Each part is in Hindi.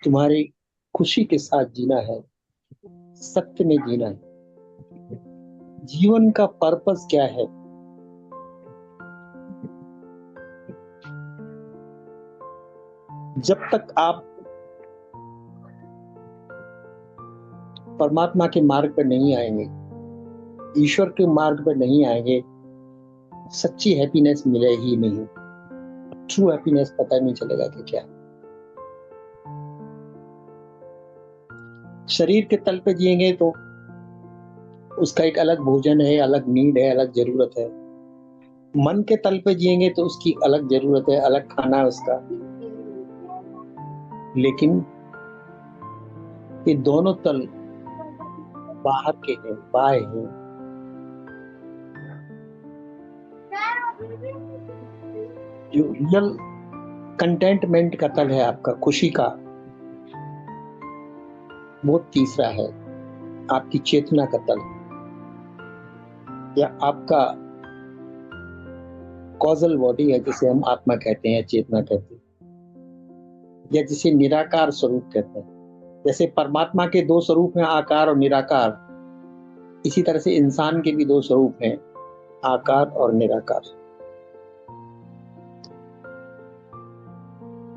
तुम्हारी खुशी के साथ जीना है, सत्य में जीना है। जीवन का पर्पस क्या है? जब तक आप परमात्मा के मार्ग पर नहीं आएंगे, ईश्वर के मार्ग पर नहीं आएंगे, सच्ची हैप्पीनेस मिले ही नहीं। ट्रू हैप्पीनेस पता नहीं चलेगा कि क्या। शरीर के तल पे जिएंगे तो उसका एक अलग भोजन है, अलग नीड है, अलग जरूरत है। मन के तल पे जिएंगे तो उसकी अलग जरूरत है, अलग खाना है उसका। लेकिन ये दोनों तल बाहर के हैं, बाह्य हैं। जो रियल कंटेंटमेंट का तल है आपका, खुशी का, वो तीसरा है, आपकी चेतना का तल, या आपका कॉजल बॉडी है, जिसे हम आत्मा कहते हैं, चेतना कहते हैं, या जिसे निराकार स्वरूप कहते हैं। जैसे परमात्मा के दो स्वरूप हैं, आकार और निराकार, इसी तरह से इंसान के भी दो स्वरूप हैं, आकार और निराकार।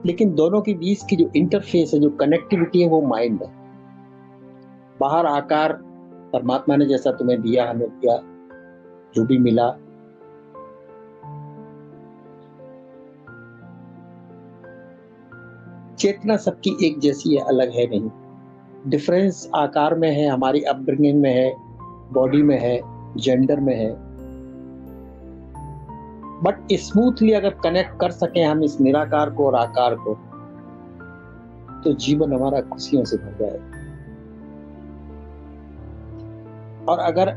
लेकिन दोनों के बीच की जो इंटरफेस है, जो कनेक्टिविटी है, वो माइंड है। बाहर आकार परमात्मा ने जैसा तुम्हें दिया, हमें दिया, जो भी मिला, चेतना सबकी एक जैसी है, अलग है नहीं। डिफरेंस आकार में है, हमारी अपब्रिंगिंग में है, बॉडी में है, जेंडर में है। बट स्मूथली अगर कनेक्ट कर सके हम इस निराकार को और आकार को, तो जीवन हमारा खुशियों से भर जाए। और अगर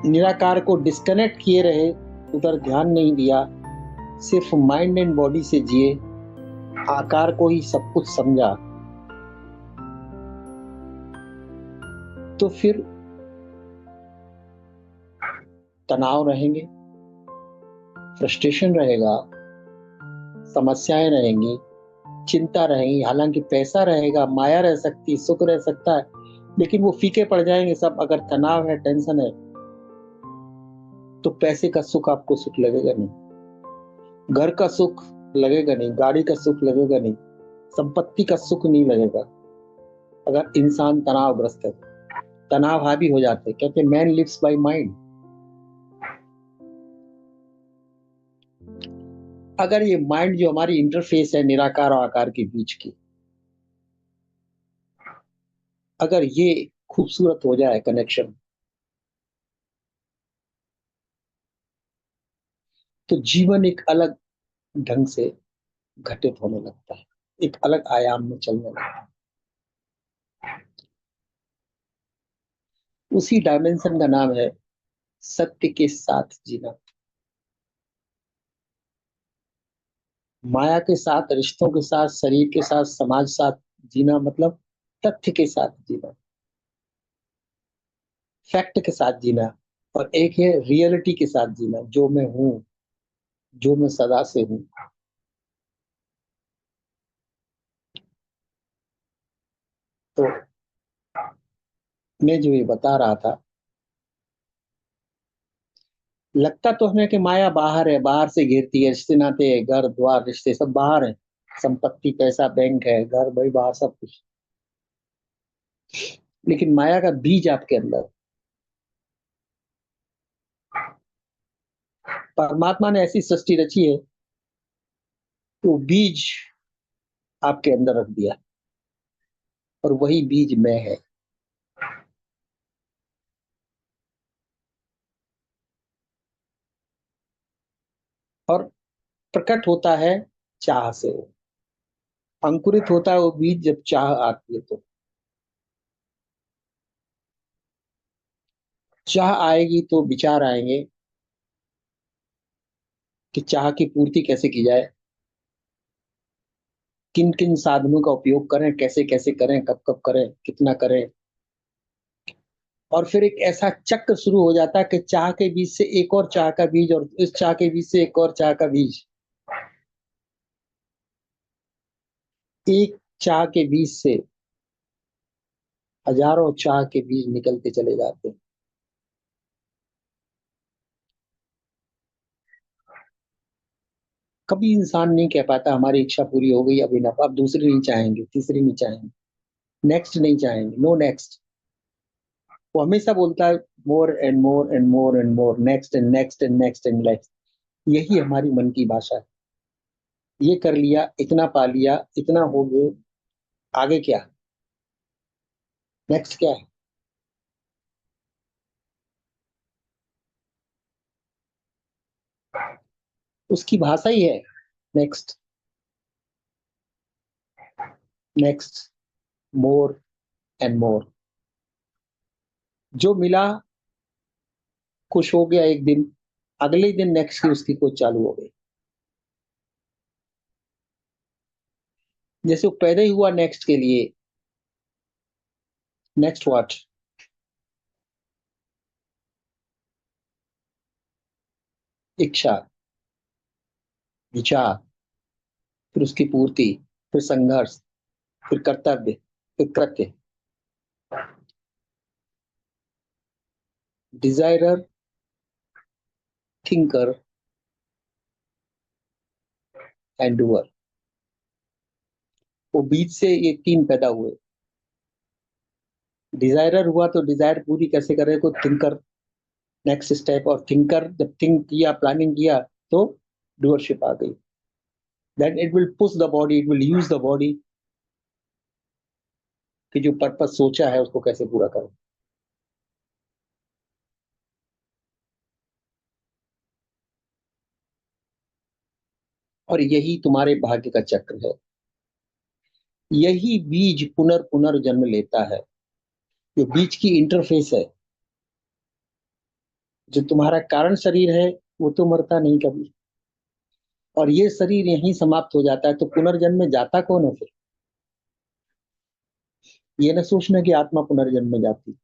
निराकार को डिस्कनेक्ट किए रहे, उधर ध्यान नहीं दिया, सिर्फ माइंड एंड बॉडी से जिए, आकार को ही सब कुछ समझा, तो फिर तनाव रहेंगे, फ्रस्ट्रेशन रहेगा, समस्याएं रहेंगी, चिंता रहेगी। हालांकि पैसा रहेगा, माया रह सकती, सुख रह सकता है, लेकिन वो फीके पड़ जाएंगे सब। अगर तनाव है, टेंशन है, तो पैसे का सुख आपको सुख लगेगा नहीं, घर का सुख लगेगा नहीं, गाड़ी का सुख लगेगा नहीं, संपत्ति का सुख नहीं लगेगा। अगर इंसान तनावग्रस्त है, तनाव हावी हो जाते, कहते मैन लिव्स बाय माइंड। अगर ये माइंड जो हमारी इंटरफेस है निराकार और आकार के बीच की, अगर ये खूबसूरत हो जाए कनेक्शन, तो जीवन एक अलग ढंग से घटित होने लगता है, एक अलग आयाम में चलने लगता है। उसी डायमेंशन का नाम है सत्य के साथ जीना। माया के साथ, रिश्तों के साथ, शरीर के साथ, समाज साथ जीना मतलब तथ्य के साथ जीना, फैक्ट के साथ जीना। और एक है रियलिटी के साथ जीना, जो मैं हूं, जो मैं सदा से हूं। तो मैं जो ये बता रहा था, लगता तो हमें कि माया बाहर है, बाहर से घेरती है, रिश्ते नाते, घर द्वार, रिश्ते सब बाहर है, संपत्ति, पैसा, बैंक है, घर, भाई, बाहर सब कुछ। लेकिन माया का बीज आपके अंदर, परमात्मा ने ऐसी सृष्टि रची है, तो बीज आपके अंदर रख दिया, और वही बीज मैं है। और प्रकट होता है चाह से, अंकुरित होता है वो बीज जब चाह आती है। तो चाह आएगी तो विचार आएंगे कि चाह की पूर्ति कैसे की जाए, किन किन साधनों का उपयोग करें, कैसे कैसे करें, कब कब करें, कितना करें। और फिर एक ऐसा चक्र शुरू हो जाता है कि चाह के बीज से एक और चाह का बीज, और इस चाह के बीज से एक और चाह का बीज, एक चाह के बीज से हजारों चाह के बीज निकलते चले जाते हैं। कभी इंसान नहीं कह पाता हमारी इच्छा पूरी हो गई, अब इनफ, अब दूसरी नहीं चाहेंगे, तीसरी नहीं चाहेंगे, नेक्स्ट नहीं चाहेंगे, नो नेक्स्ट। वो हमेशा बोलता है more and more and more and more, next and next and next and next. यही हमारी मन की भाषा है। ये कर लिया, इतना पा लिया, इतना हो गए, आगे क्या, नेक्स्ट क्या है? उसकी भाषा ही है next, next, more and more. जो मिला, खुश हो गया एक दिन, अगले दिन नेक्स्ट की उसकी खोज चालू हो गई। जैसे वो पैदा ही हुआ नेक्स्ट के लिए, नेक्स्ट व्हाट, इच्छा, विचार, फिर उसकी पूर्ति, फिर संघर्ष, फिर कर्तव्य, फिर कृत्य। डिजायरर, थिंकर एंड डूअर, वो बीच से ये तीन पैदा हुए। डिजायरर हुआ तो डिजायर पूरी कैसे करे को थिंकर, नेक्स्ट स्टेप, और थिंकर जब थिंक किया, प्लानिंग किया, तो डूअरशिप आ गई। Then it will push the body, it will use the body, कि जो पर्पस सोचा है उसको कैसे पूरा करो। और यही तुम्हारे भाग्य का चक्र है। यही बीज पुनर्जन्म लेता है। जो बीज की इंटरफेस है, जो तुम्हारा कारण शरीर है, वो तो मरता नहीं कभी, और ये शरीर यहीं समाप्त हो जाता है, तो पुनर्जन्म में जाता कौन है फिर? ये ना सोचना कि आत्मा पुनर्जन्म में जाती,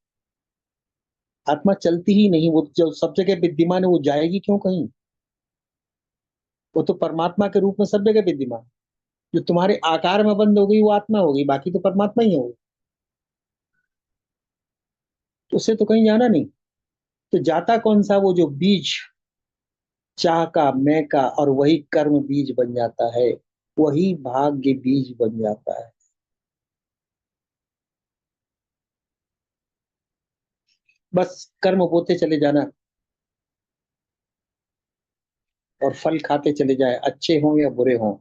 आत्मा चलती ही नहीं, वो जो सब जगह विद्यमान है, वो जाएगी क्यों कहीं? वो तो परमात्मा के रूप में सब जगह विद्यमान। जो तुम्हारे आकार में बंद हो गई वो आत्मा हो गई, बाकी तो परमात्मा ही होगी, तो उससे तो कहीं जाना नहीं। तो जाता कौन सा? वो जो बीज, चाह का, मैं का, और वही कर्म बीज बन जाता है, वही भाग्य बीज बन जाता है। बस कर्म बोते चले जाना, और फल खाते चले जाए, अच्छे हों या बुरे हों।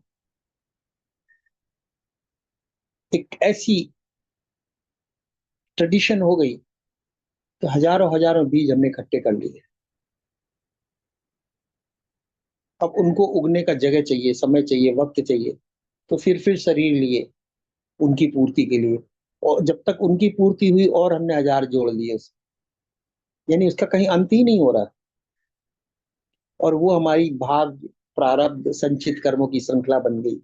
एक ऐसी ट्रेडिशन हो गई, तो हजारों हजारों बीज हमने इकट्ठे कर लिए। अब उनको उगने का जगह चाहिए, समय चाहिए, वक्त चाहिए, तो फिर शरीर लिए उनकी पूर्ति के लिए। और जब तक उनकी पूर्ति हुई, और हमने हजार जोड़ लिए उस, यानी उसका कहीं अंत ही नहीं हो रहा। और वो हमारी भाग, प्रारब्ध, संचित कर्मों की श्रृंखला बन गई।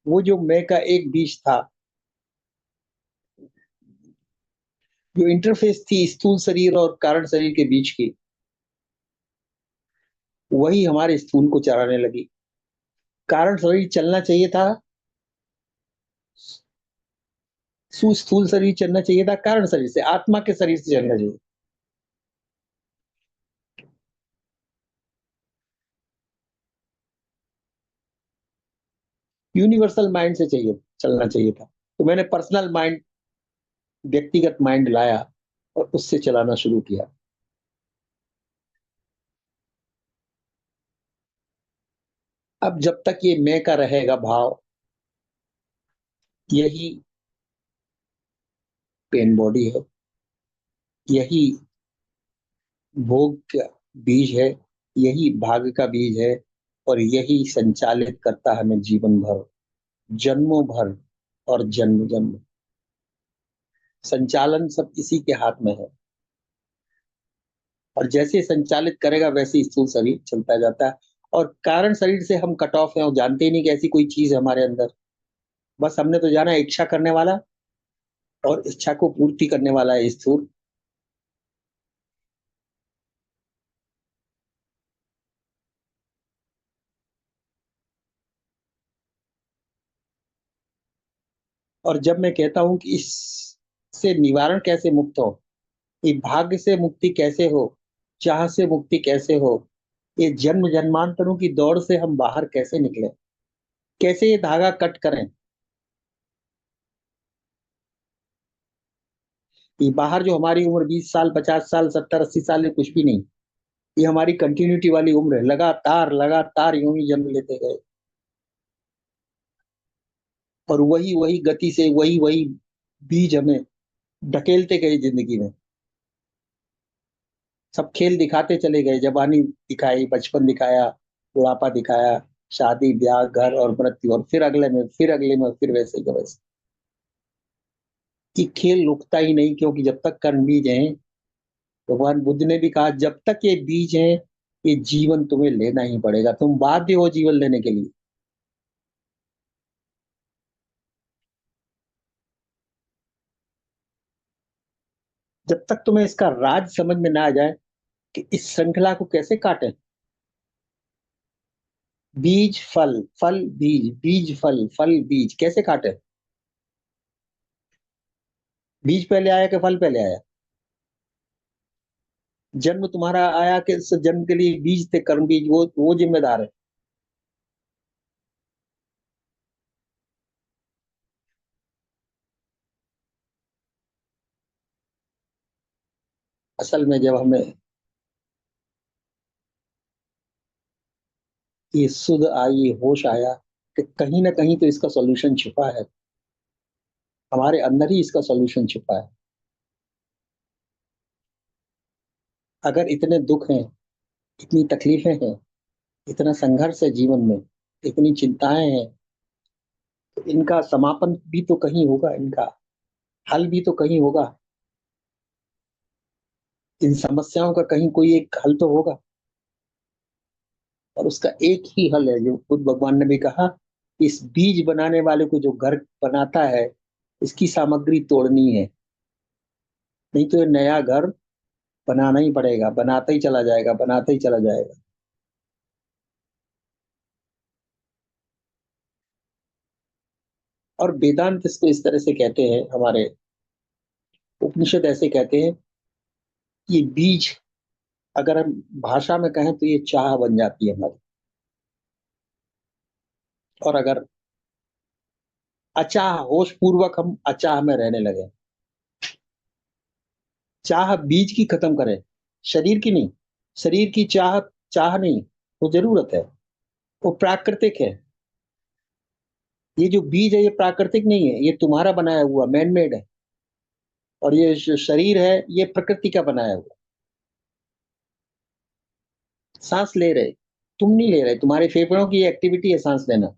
वो जो मैं का एक बीज था, जो इंटरफेस थी स्थूल शरीर और कारण शरीर के बीच की, वही हमारे स्थूल को चराने लगी। कारण शरीर चलना चाहिए था, स्थूल शरीर चलना चाहिए था कारण शरीर से, आत्मा के शरीर से चलना चाहिए। यूनिवर्सल माइंड से चाहिए, चलना चाहिए था। तो मैंने पर्सनल माइंड, व्यक्तिगत माइंड लाया, और उससे चलाना शुरू किया। अब जब तक ये मैं का रहेगा भाव, यही पेन बॉडी है, यही भोग का बीज है, यही भाग्य का बीज है, और यही संचालित करता है हमें जीवन भर, जन्मों भर, और जन्म जन्म। संचालन सब इसी के हाथ में है, और जैसे संचालित करेगा वैसे ही स्थूल शरीर चलता जाता है। और कारण शरीर से हम कट ऑफ हैं, और जानते ही नहीं कि ऐसी कोई चीज है हमारे अंदर। बस हमने तो जाना है इच्छा करने वाला, और इच्छा को पूर्ति करने वाला है स्थूल। और जब मैं कहता हूँ कि इससे निवारण कैसे मुक्त हो, ये भाग्य से मुक्ति कैसे हो, चाह से मुक्ति कैसे हो, ये जन्म जन्मांतरों की दौड़ से हम बाहर कैसे निकले, कैसे ये धागा कट करें। ये बाहर जो हमारी उम्र 20 साल, 50 साल, 70, 80 साल है, कुछ भी नहीं। ये हमारी कंटिन्यूटी वाली उम्र है, लगातार लगातार यूं ही जन्म लेते गए, और वही वही गति से वही वही बीज हमें ढकेलते गए जिंदगी में। सब खेल दिखाते चले गए, जवानी दिखाई, बचपन दिखाया, बुढ़ापा दिखाया, शादी ब्याह घर और मृत्यु, और फिर अगले में, फिर अगले में, फिर वैसे का वैसे। ये खेल रुकता ही नहीं, क्योंकि जब तक कर्म बीज हैं, भगवान बुद्ध ने भी कहा, जब तक ये बीज हैं, ये जीवन तुम्हें लेना ही पड़ेगा, तुम बाध्य हो जीवन लेने के लिए। जब तक तुम्हें इसका राज समझ में ना आ जाए कि इस श्रृंखला को कैसे काटें। बीज फल, फल बीज, बीज फल, फल बीज, कैसे काटें। बीज पहले आया कि फल पहले आया। जन्म तुम्हारा आया कि इस जन्म के लिए बीज थे, कर्म बीज, वो जिम्मेदार है। असल में जब हमें ये सुध आई, ये होश आया कि कहीं ना कहीं तो इसका सॉल्यूशन छुपा है, हमारे अंदर ही इसका सॉल्यूशन छुपा है। अगर इतने दुख हैं, इतनी तकलीफें हैं, इतना संघर्ष है जीवन में, इतनी चिंताएं हैं, तो इनका समापन भी तो कहीं होगा, इनका हल भी तो कहीं होगा। इन समस्याओं का कहीं कोई एक हल तो होगा, और उसका एक ही हल है, जो खुद भगवान ने भी कहा, इस बीज बनाने वाले को जो घर बनाता है, इसकी सामग्री तोड़नी है, नहीं तो ये नया घर बनाना ही पड़ेगा, बनाता ही चला जाएगा, बनाता ही चला जाएगा। और वेदांत इसको इस तरह से कहते हैं, हमारे उपनिषद ऐसे कहते हैं, कि ये बीज, अगर हम भाषा में कहें तो ये चाह बन जाती है हमारी। और अगर अचाह, होश पूर्वक हम अचाह में रहने लगे, चाह बीज की खत्म करें, शरीर की नहीं। शरीर की चाह चाह नहीं, वो जरूरत है, वो प्राकृतिक है। ये जो बीज है, ये प्राकृतिक नहीं है, ये तुम्हारा बनाया हुआ मैन मेड है। और ये जो शरीर है, ये प्रकृति का बनाया हुआ। सांस ले रहे, तुम नहीं ले रहे, तुम्हारे फेफड़ों की एक्टिविटी है सांस लेना,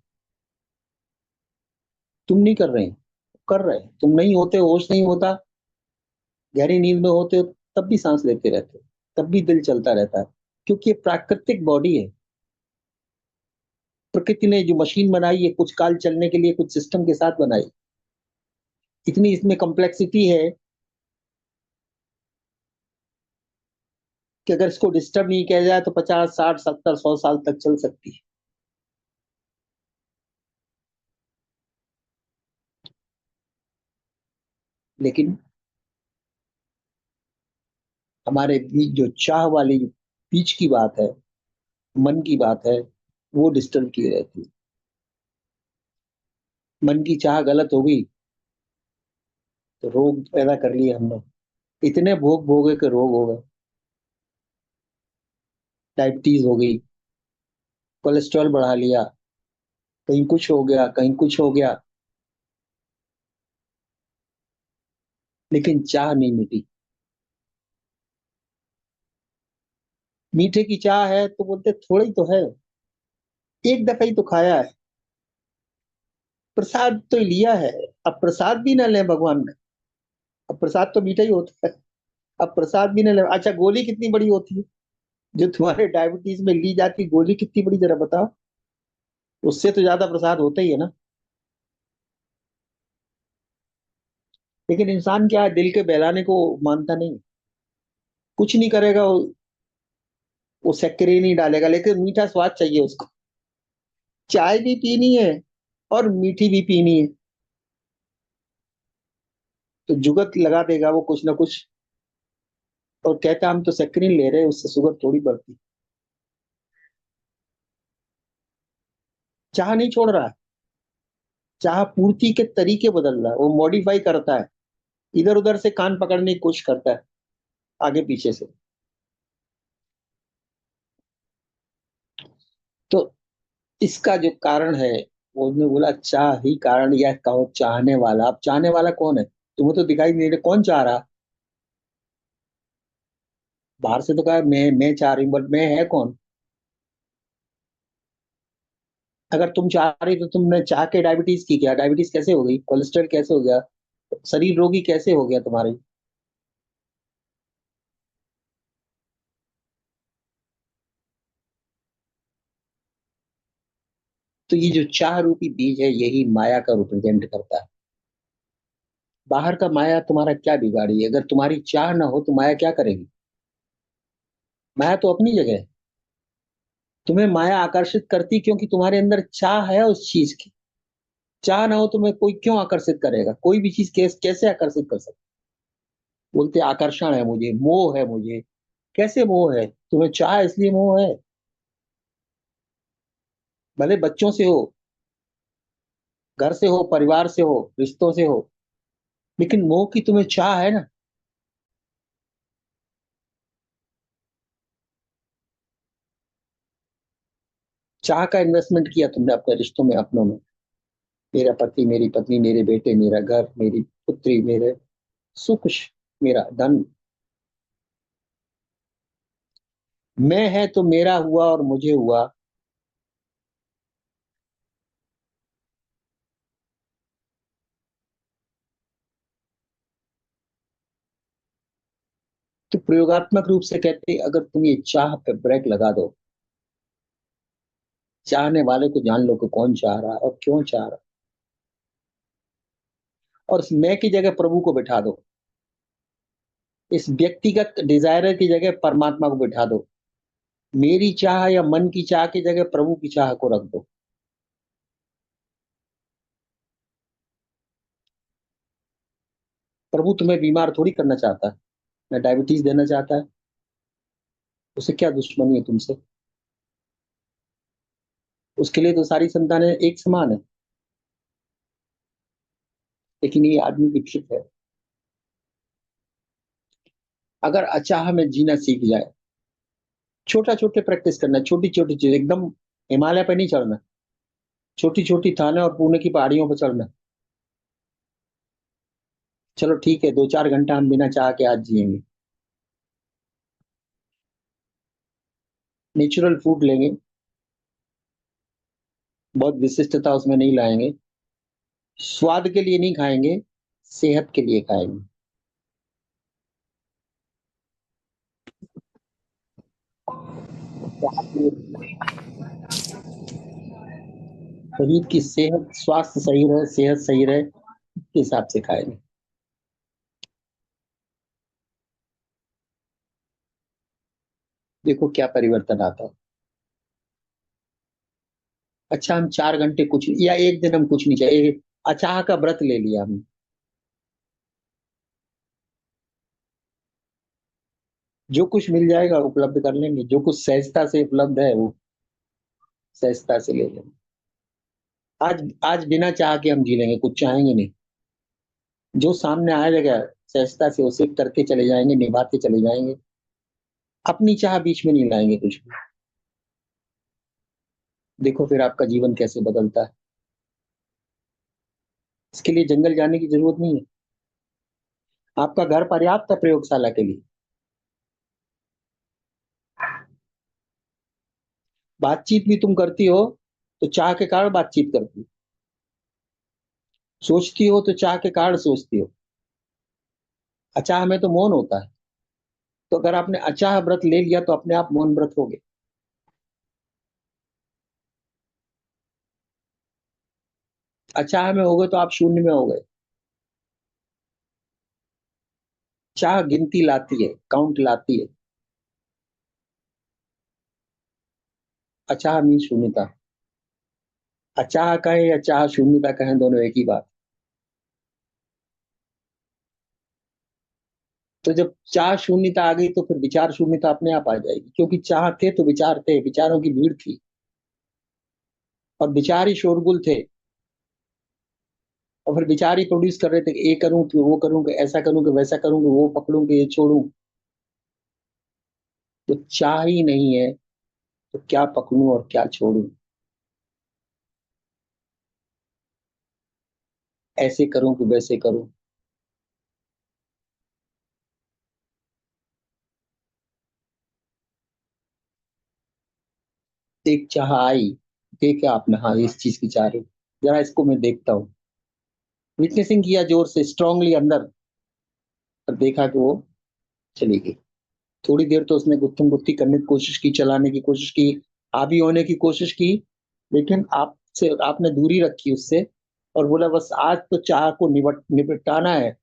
तुम नहीं कर रहे, कर रहे, तुम नहीं होते, होश नहीं होता, गहरी नींद में होते हो, तब भी सांस लेते रहते हो, तब भी दिल चलता रहता है, क्योंकि ये प्राकृतिक बॉडी है। प्रकृति ने जो मशीन बनाई है, कुछ काल चलने के लिए, कुछ सिस्टम के साथ बनाई, इतनी इसमें कॉम्प्लेक्सिटी है कि अगर इसको डिस्टर्ब नहीं किया जाए तो 50, 60, 70, 100 साल तक चल सकती है। लेकिन हमारे बीच जो चाह वाली बीच की बात है, मन की बात है, वो डिस्टर्ब की रहती है। मन की चाह गलत हो गई तो रोग पैदा कर लिए हमने, इतने भोग भोगे के रोग हो गए। डायबिटीज हो गई, कोलेस्ट्रॉल बढ़ा लिया, कहीं कुछ हो गया, कहीं कुछ हो गया, लेकिन चाह नहीं मिटी। मीठे की चाह है तो बोलते थोड़ा ही तो है, एक दफा ही तो खाया है, प्रसाद तो लिया है, अब प्रसाद भी ना ले भगवान ने। अब प्रसाद तो मीठा ही होता है, अब प्रसाद भी ना ले। अच्छा, गोली कितनी बड़ी होती है, जो तुम्हारे डायबिटीज में ली जाती है, गोली कितनी बड़ी, जरा बताओ। उससे तो ज्यादा प्रसाद होता ही है ना। लेकिन इंसान क्या है, दिल के बहलाने को मानता नहीं, कुछ नहीं करेगा वो शक्कर ही नहीं डालेगा, लेकिन मीठा स्वाद चाहिए उसको। चाय भी पीनी है और मीठी भी पीनी है, तो जुगत लगा देगा वो कुछ ना कुछ, और कहता हम तो सेक्रिन ले रहे हैं, उससे शुगर थोड़ी बढ़ती। चाह नहीं छोड़ रहा है, चाह पूर्ति के तरीके बदल रहा है, वो मॉडिफाई करता है, इधर उधर से कान पकड़ने की कोशिश करता है, आगे पीछे से। तो इसका जो कारण है, वो उसने बोला चाह ही कारण, या कहो चाहने वाला। अब चाहने वाला कौन है? तुम्हें तो दिखाई नहीं दे, कौन चाह रहा? बाहर से तो कहा मैं चाह रही हूँ, बट मैं है कौन? अगर तुम चाह रही तो तुमने चाह के डायबिटीज की क्या? डायबिटीज कैसे हो गई? कोलेस्ट्रॉल कैसे हो गया? शरीर रोगी कैसे हो गया तुम्हारे? तो ये जो चाह रूपी बीज है, यही माया का रिप्रेजेंट करता है। बाहर का माया तुम्हारा क्या बिगाड़ी? अगर तुम्हारी चाह ना हो तो माया क्या करेगी? माया तो अपनी जगह है। तुम्हें माया आकर्षित करती क्योंकि तुम्हारे अंदर चाह है उस चीज की। चाह ना हो तुम्हें कोई क्यों आकर्षित करेगा? कोई भी चीज कैसे आकर्षित कर सकता? बोलते आकर्षण है मुझे, मोह है मुझे। कैसे मोह है? तुम्हें चाह इसलिए मोह है। भले बच्चों से हो, घर से हो, परिवार से हो, रिश्तों से हो, लेकिन मोह की तुम्हें चाह है ना। चाह का इन्वेस्टमेंट किया तुमने अपने रिश्तों में, अपनों में। मेरा पति, मेरी पत्नी, मेरे बेटे, मेरा घर, मेरी पुत्री, मेरे सुख, मेरा धन। मैं है तो मेरा हुआ और मुझे हुआ। तो प्रयोगात्मक रूप से कहते हैं, अगर तुम ये चाह पे ब्रेक लगा दो, चाहने वाले को जान लो कि कौन चाह रहा है और क्यों चाह रहा है, और उस मैं की जगह प्रभु को बिठा दो, इस व्यक्तिगत डिजायर की जगह परमात्मा को बिठा दो, मेरी चाह या मन की चाह की जगह प्रभु की चाह को रख दो। प्रभु तुम्हें बीमार थोड़ी करना चाहता है, ना डायबिटीज देना चाहता है। उसे क्या दुश्मनी है तुमसे? उसके लिए तो सारी संतानें एक समान है। लेकिन ये आदमी विकसित है। अगर अचाह में जीना सीख जाए, छोटा छोटे प्रैक्टिस करना, छोटी छोटी चीज, एकदम हिमालय पे नहीं चढ़ना, छोटी छोटी थाने और पुणे की पहाड़ियों पर चढ़ना। चलो ठीक है, 2-4 घंटा हम बिना चाह के आज जिएंगे। नेचुरल फूड लेंगे, बहुत विशिष्टता उसमें नहीं लाएंगे। स्वाद के लिए नहीं खाएंगे, सेहत के लिए खाएंगे। शरीर की सेहत, स्वास्थ्य सही रहे, सेहत सही रहे, के हिसाब से खाएंगे। देखो क्या परिवर्तन आता है। अच्छा, हम 4 घंटे कुछ, या एक दिन हम कुछ नहीं चाहिए, अचाह का व्रत ले लिया हमने, जो कुछ मिल जाएगा उपलब्ध कर लेंगे, जो कुछ सहजता से उपलब्ध है वो सहजता से ले लेंगे। आज आज बिना चाह के हम जी लेंगे, कुछ चाहेंगे नहीं। जो सामने आएगा सहजता से उसे करके चले जाएंगे, निभाते चले जाएंगे। अपनी चाह बीच में नहीं लाएंगे कुछ भी। देखो फिर आपका जीवन कैसे बदलता है। इसके लिए जंगल जाने की जरूरत नहीं है। आपका घर पर्याप्त है प्रयोगशाला के लिए। बातचीत भी तुम करती हो तो चाह के कारण बातचीत करती हो, सोचती हो तो चाह के कारण सोचती हो। अचाह में तो मौन होता है। तो अगर आपने अचाह व्रत ले लिया तो अपने आप मौन व्रत हो गए। अचाह में हो गए तो आप शून्य में हो गए। चाह गिनती लाती है, काउंट लाती है। अचाह मीन शून्यता। अचाह कहे या चाह शून्यता कहें, दोनों एक ही बात। तो जब चाह शून्यता आ गई तो फिर विचार शून्यता अपने आप आ जाएगी, क्योंकि चाह थे तो विचार थे, विचारों की भीड़ थी और विचार ही शोरगुल थे। और फिर विचार ही प्रोड्यूस कर रहे थे कि ये करूं कि वो करूं कि ऐसा करूं कि वैसा करूं कि वो पकड़ूं कि ये छोड़ूं। तो चाह ही नहीं है तो क्या पकड़ूं और क्या छोड़ूं, ऐसे करूं कि वैसे करूं। एक चाह आई, देखा आपने, हाँ इस चीज की चाह रही, जरा इसको मैं देखता हूँ। विटनेसिंग किया जोर से स्ट्रांगली अंदर, और देखा कि वो चली गई। थोड़ी देर तो उसने गुत्थम गुत्थी करने की कोशिश की, चलाने की कोशिश की, हावी होने की कोशिश की, लेकिन आपसे आपने दूरी रखी उससे और बोला बस आज तो चाह को निपटाना है,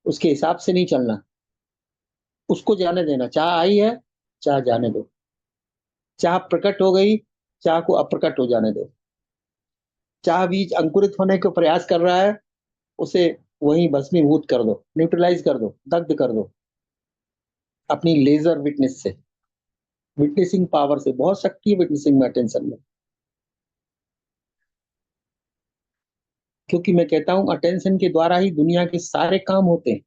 उसके हिसाब से नहीं चलना, उसको जाने देना। चाह आई है, चाह जाने दो। चाह प्रकट हो गई, चाह को अप्रकट हो जाने दो। चाह बीज अंकुरित होने का प्रयास कर रहा है, उसे वहीं भस्मीभूत कर दो, न्यूट्रलाइज कर दो, दग्ध कर दो अपनी लेजर विटनेस से। विटनेसिंग पावर से बहुत शक्ति है विटनेसिंग में, अटेंशन में। क्योंकि मैं कहता हूं अटेंशन के द्वारा ही दुनिया के सारे काम होते हैं।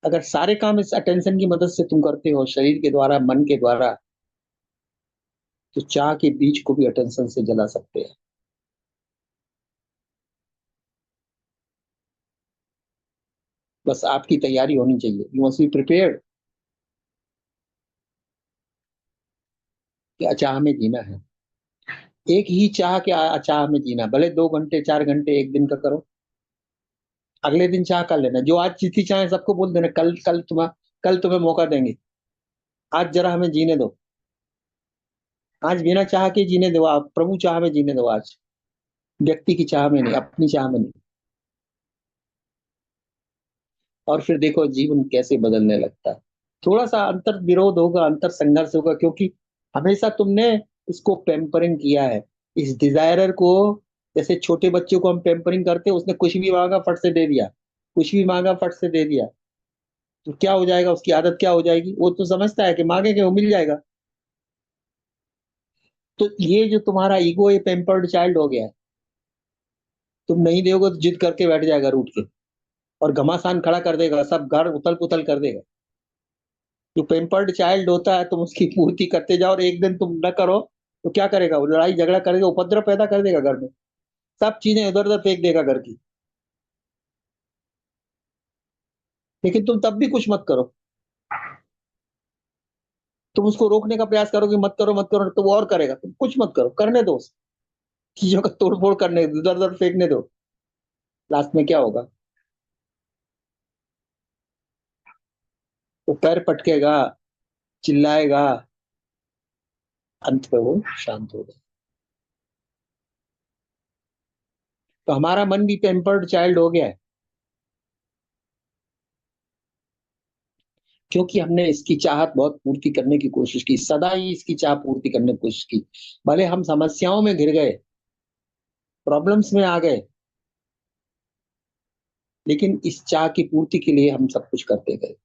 अगर सारे काम इस अटेंशन की मदद से तुम करते हो, शरीर के द्वारा, मन के द्वारा, तो चाह के बीज को भी अटेंशन से जला सकते हैं। बस आपकी तैयारी होनी चाहिए, यू मस्ट बी प्रिपेयर्ड कि अचाह में जीना है। एक ही चाह के अचाह में जीना, भले 2 घंटे 4 घंटे एक दिन का करो, अगले दिन चाह कर लेना। जो आज जीती चाहे सबको बोल देना, कल तुम्हें मौका देंगे, आज जरा हमें जीने दो। आज बिना चाह के जीने दो, आप प्रभु चाह में जीने दो आज, व्यक्ति की चाह में नहीं, अपनी चाह में नहीं। और फिर देखो जीवन कैसे बदलने लगता है। थोड़ा सा अंतर विरोध होगा, अंतर संघर्ष होगा, क्योंकि हमेशा तुमने इसको पेम्परिंग किया है, इस डिजायरर को। जैसे छोटे बच्चों को हम पेम्परिंग करते हैं, उसने कुछ भी मांगा फट से दे दिया, कुछ भी मांगा फट से दे दिया, तो क्या हो जाएगा, उसकी आदत क्या हो जाएगी, वो तो समझता है कि मांगेंगे वो मिल जाएगा। तो ये जो तुम्हारा ईगो, ये पेम्पर्ड चाइल्ड हो गया है। तुम नहीं दोगे तो जिद करके बैठ जाएगा रूठ के, और घमासान खड़ा कर देगा, सब घर उथल पुथल कर देगा। जो पेम्पर्ड चाइल्ड होता है, तुम उसकी पूर्ति करते जाओ और एक दिन तुम न करो तो क्या करेगा, वो लड़ाई झगड़ा करेगा, उपद्रव पैदा कर देगा घर में, सब चीजें इधर उधर फेंक देगा घर की। लेकिन तुम तब भी कुछ मत करो, तुम उसको रोकने का प्रयास करो कि मत करो मत करो, तो वो और करेगा। तुम कुछ मत करो, करने दो उसे, चीजों का तोड़ फोड़ करने दो, इधर उधर फेंकने दो। लास्ट में क्या होगा, वो पैर पटकेगा, चिल्लाएगा, अंत में वो शांत होगा। तो हमारा मन भी पेम्पर्ड चाइल्ड हो गया है, क्योंकि हमने इसकी चाहत बहुत पूर्ति करने की कोशिश की, सदा ही इसकी चाह पूर्ति करने की कोशिश की। भले हम समस्याओं में घिर गए, प्रॉब्लम्स में आ गए, लेकिन इस चाह की पूर्ति के लिए हम सब कुछ करते गए।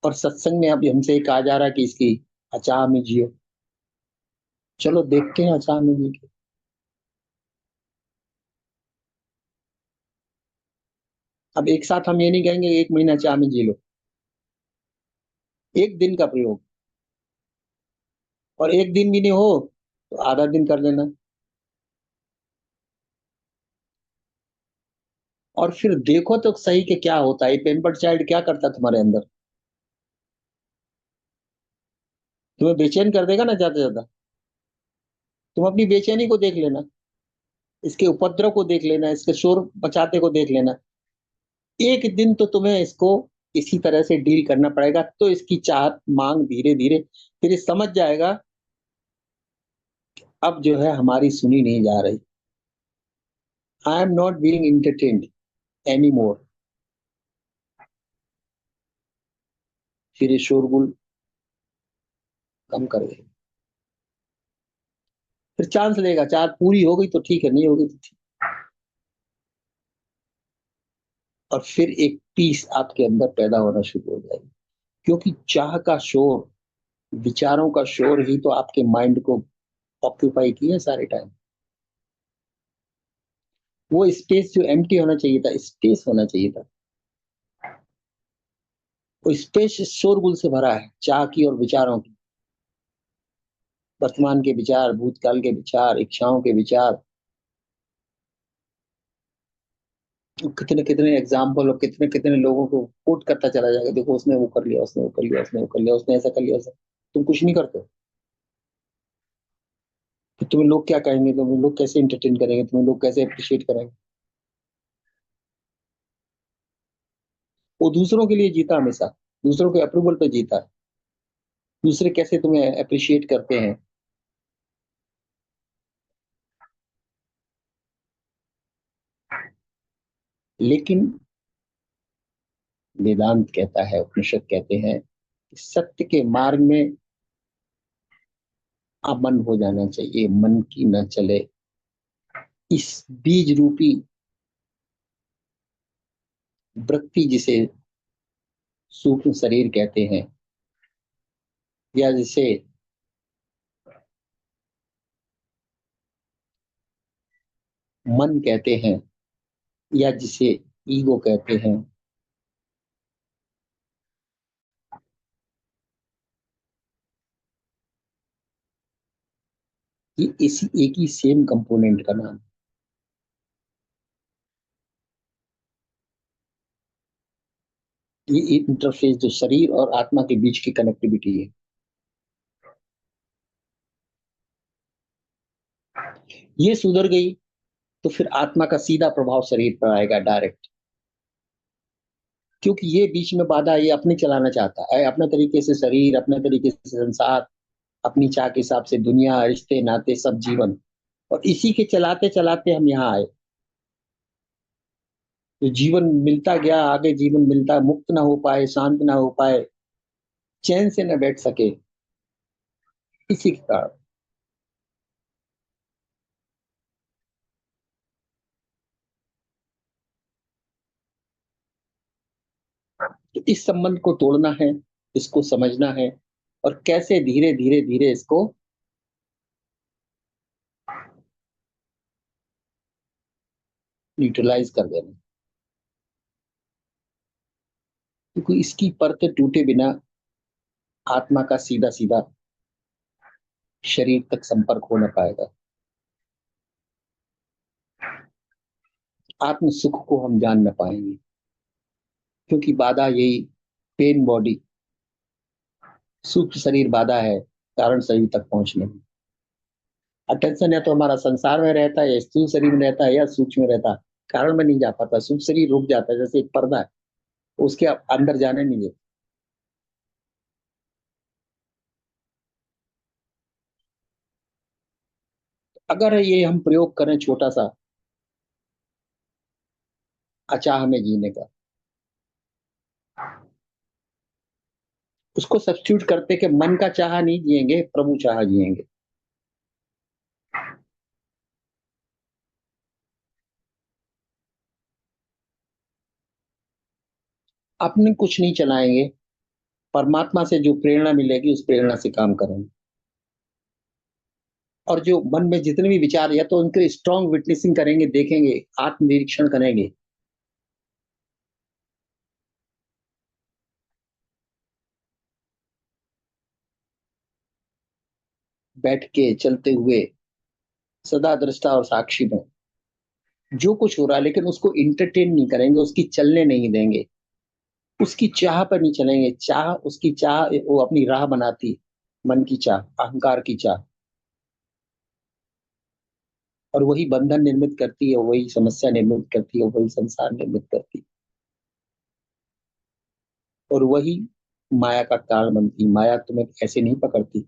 और सत्संग में अब हमसे कहा जा रहा है कि इसकी अचाह में जियो। चलो देखते हैं अचाह में जी के। अब एक साथ हम ये नहीं कहेंगे 1 महीना चाह में जी लो, एक दिन का प्रयोग, और एक दिन भी नहीं हो तो आधा दिन कर लेना। और फिर देखो तो सही कि क्या होता है, पेम्पर्ड चाइल्ड क्या करता है तुम्हारे अंदर, तुम्हें बेचैन कर देगा ना ज्यादा से ज्यादा। तुम अपनी बेचैनी को देख लेना, इसके उपद्रव को देख लेना, इसके शोर मचाते को देख लेना। एक दिन तो तुम्हें इसको इसी तरह से डील करना पड़ेगा, तो इसकी चाहत मांग धीरे धीरे फिर ये समझ जाएगा, अब जो है हमारी सुनी नहीं जा रही। I am not being entertained any more. फिर ये शोरगुल कम कर दे, फिर चांस लेगा, चाहत पूरी हो गई तो ठीक है, नहीं होगी तो ठीक। और फिर एक पीस आपके अंदर पैदा होना शुरू हो जाएगी। क्योंकि चाह का शोर, विचारों का शोर ही तो आपके माइंड को ऑक्यूपाई किया सारे टाइम। वो स्पेस जो एम्प्टी होना चाहिए था, स्पेस होना चाहिए था, वो स्पेस शोरगुल से भरा है, चाह की और विचारों की। वर्तमान के विचार, भूतकाल के विचार, इच्छाओं के विचार। कितने कितने एग्जाम्पल और कितने कितने लोगों को कोट करता चला जाएगा, देखो उसने वो कर लिया, उसने वो कर लिया, उसने वो कर लिया, उसने ऐसा कर लिया, ऐसा। तुम कुछ नहीं करते, तो तुम्हें लोग क्या कहेंगे, तुम्हें लोग कैसे इंटरटेन करेंगे, तुम्हें लोग कैसे अप्रिशिएट करेंगे। वो दूसरों के लिए जीता हमेशा, दूसरों के अप्रूवल पे जीता। दूसरे कैसे तुम्हें अप्रिशिएट करते हैं। लेकिन वेदांत कहता है, उपनिषद कहते हैं कि सत्य के मार्ग में अमन हो जाना चाहिए, मन की न चले। इस बीज रूपी वृत्ति जिसे सूक्ष्म शरीर कहते हैं, या जिसे मन कहते हैं, या जिसे ईगो कहते हैं, ये इसी एक ही सेम कंपोनेंट का नाम। ये इंटरफेस जो शरीर और आत्मा के बीच की कनेक्टिविटी है, ये सुधर गई तो फिर आत्मा का सीधा प्रभाव शरीर पर आएगा, डायरेक्ट। क्योंकि ये बीच में बाधा ये अपने चलाना चाहता है, अपने तरीके से शरीर, अपने तरीके से संसार, अपनी चाह के हिसाब से दुनिया, रिश्ते नाते, सब जीवन। और इसी के चलाते चलाते हम यहाँ आए। तो जीवन मिलता गया, आगे जीवन मिलता, मुक्त ना हो पाए, शांत ना हो पाए, चैन से न बैठ सके, इसी के कारण। तो इस संबंध को तोड़ना है, इसको समझना है, और कैसे धीरे धीरे धीरे इसको न्यूट्रलाइज कर देना। क्योंकि इसकी परत टूटे बिना आत्मा का सीधा सीधा शरीर तक संपर्क हो न पाएगा। आत्म सुख को हम जान न पाएंगे, क्योंकि बाधा यही पेन बॉडी, सूक्ष्म शरीर बाधा है कारण शरीर तक पहुंचने में। अटेंशन या तो हमारा संसार में रहता है, या स्थूल शरीर में रहता है, या सूक्ष्म में रहता है, कारण में नहीं जा पाता। सूक्ष्म शरीर रुक जाता है, जैसे एक पर्दा है, उसके अंदर जाने नहीं देता। अगर ये हम प्रयोग करें छोटा सा अचाह में जीने का, उसको सब्स्टिट्यूट करते कि मन का चाह नहीं जिएंगे, प्रभु चाह जिएंगे। अपने कुछ नहीं चलाएंगे, परमात्मा से जो प्रेरणा मिलेगी उस प्रेरणा से काम करेंगे। और जो मन में जितने भी विचार, या तो उनके स्ट्रॉन्ग विटनेसिंग करेंगे, देखेंगे, आत्मनिरीक्षण करेंगे। बैठ के चलते हुए सदा दृष्टा और साक्षी में जो कुछ हो रहा है, लेकिन उसको इंटरटेन नहीं करेंगे, उसकी चलने नहीं देंगे, उसकी चाह पर नहीं चलेंगे। चाह, उसकी चाह वो अपनी राह बनाती, मन की चाह, अहंकार की चाह, और वही बंधन निर्मित करती है, वही समस्या निर्मित करती है, वही संसार निर्मित करती है, और वही माया का कारण बनती। माया तुम्हें ऐसे नहीं पकड़ती।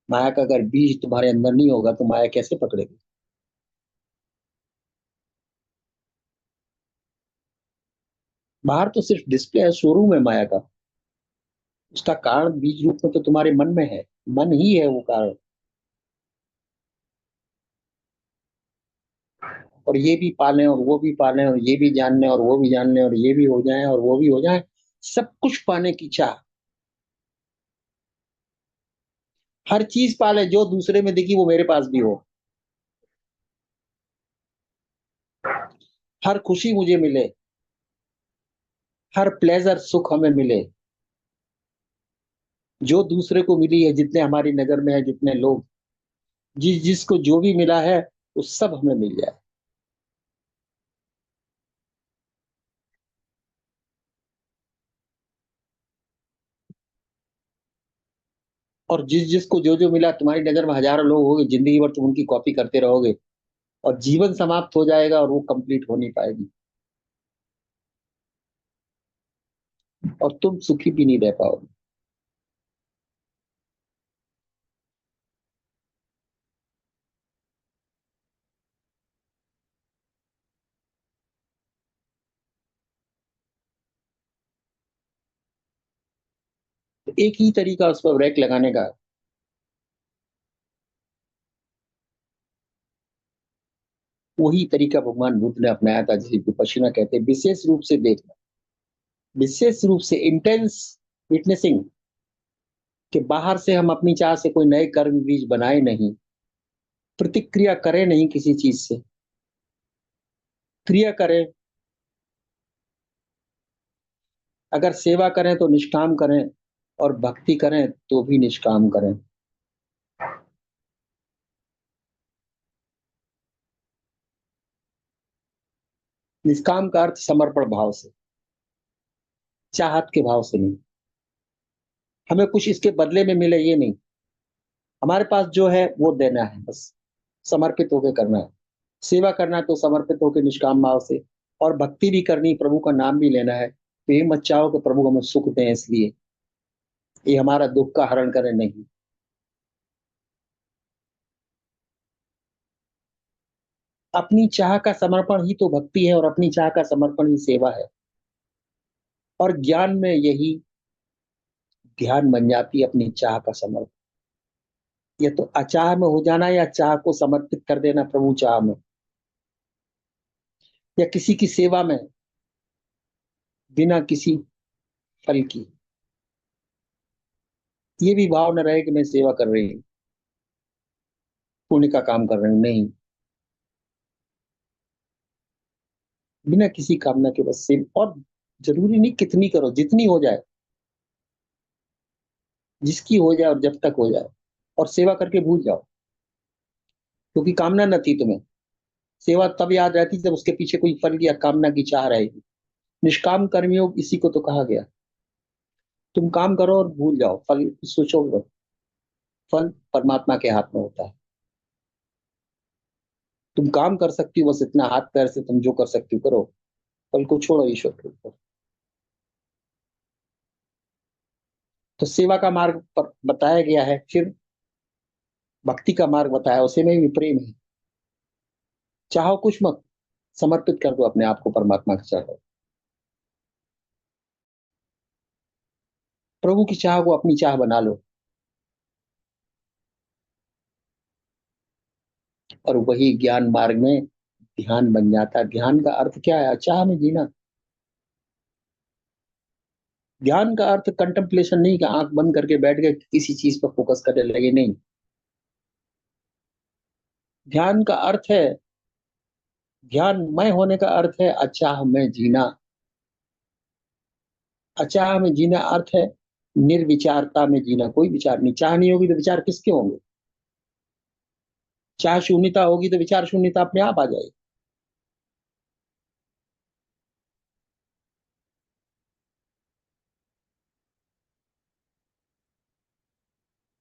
माया का अगर बीज तुम्हारे अंदर नहीं होगा तो माया कैसे पकड़ेगी। बाहर तो सिर्फ डिस्प्ले है, शोरूम है माया का। उसका कारण बीज रूप में तो तुम्हारे मन में है। मन ही है वो कारण। और ये भी पालें और वो भी पालें और ये भी जान लें और वो भी जान लें और ये भी हो जाए और वो भी हो जाए, सब कुछ पाने की चाह। हर चीज पाले जो दूसरे में दिखी वो मेरे पास भी हो। हर खुशी मुझे मिले, हर प्लेजर सुख हमें मिले, जो दूसरे को मिली है, जितने हमारी नजर में है, जितने लोग, जिसको जो भी मिला है, वो सब हमें मिल जाए। और जिसको जो जो मिला, तुम्हारी नजर में हजारों लोग होंगे, जिंदगी भर तुम उनकी कॉपी करते रहोगे और जीवन समाप्त हो जाएगा और वो कंप्लीट हो नहीं पाएगी और तुम सुखी भी नहीं रह पाओगे। तो एक ही तरीका उस पर ब्रेक लगाने का, वही तरीका भगवान बुद्ध ने अपनाया था, जिसे विपश्यना कहते हैं, विशेष रूप से देखना, विशेष रूप से इंटेंस विटनेसिंग, कि बाहर से हम अपनी चाह से कोई नए कर्म बीज बनाए नहीं, प्रतिक्रिया करें नहीं किसी चीज से, क्रिया करें। अगर सेवा करें तो निष्काम करें, और भक्ति करें तो भी निष्काम करें। निष्काम का अर्थ समर्पण भाव से, चाहत के भाव से नहीं। हमें कुछ इसके बदले में मिले ये नहीं, हमारे पास जो है वो देना है बस, समर्पित होकर करना है। सेवा करना है तो समर्पित होकर निष्काम भाव से, और भक्ति भी करनी, प्रभु का नाम भी लेना है, तो ये मत चाहो कि प्रभु हमें सुख दें, इसलिए ये हमारा दुख का हरण करें, नहीं। अपनी चाह का समर्पण ही तो भक्ति है, और अपनी चाह का समर्पण ही सेवा है। और ज्ञान में यही ध्यान बन जाती है, अपनी चाह का समर्पण। ये तो अचाह में हो जाना, या चाह को समर्पित कर देना प्रभु चाह में, या किसी की सेवा में बिना किसी फल की, ये भी भाव न रहे कि मैं सेवा कर रही हूँ, पुण्य का काम कर रही हूँ, नहीं। बिना किसी कामना के बस सेवा, और जरूरी नहीं कितनी करो, जितनी हो जाए, जिसकी हो जाए और जब तक हो जाए, और सेवा करके भूल जाओ, क्योंकि कामना न थी तुम्हें। सेवा तब याद रहती जब उसके पीछे कोई फल की या कामना की चाह रहेगी। निष्काम कर्मयोग इसी को तो कहा गया। तुम काम करो और भूल जाओ, फल सोचो मत। फल परमात्मा के हाथ में होता है। तुम काम कर सकती हो, बस इतना हाथ पैर से तुम जो कर सकती हो करो, फल को छोड़ो ईश्वर के ऊपर। तो सेवा का मार्ग बताया गया है, फिर भक्ति का मार्ग बताया, उसे में भी प्रेम है। चाहो कुछ मत, समर्पित कर दो अपने आप को परमात्मा के चरणों। प्रभु की चाह को अपनी चाह बना लो, और वही ज्ञान मार्ग में ध्यान बन जाता है। ध्यान का अर्थ क्या है? चाह में जीना। ध्यान का अर्थ कंटेम्पलेशन नहीं, कि आंख बंद करके बैठ गए किसी चीज पर फोकस करने लगे, नहीं। ध्यान का अर्थ है, ध्यानमय होने का अर्थ है अचाह में जीना। अचाह में जीना अर्थ है निर्विचारता में जीना, कोई विचार नहीं। चाह नहीं होगी तो विचार किसके होंगे? चाह शून्यता होगी तो विचार शून्यता अपने आप आ जाएगी।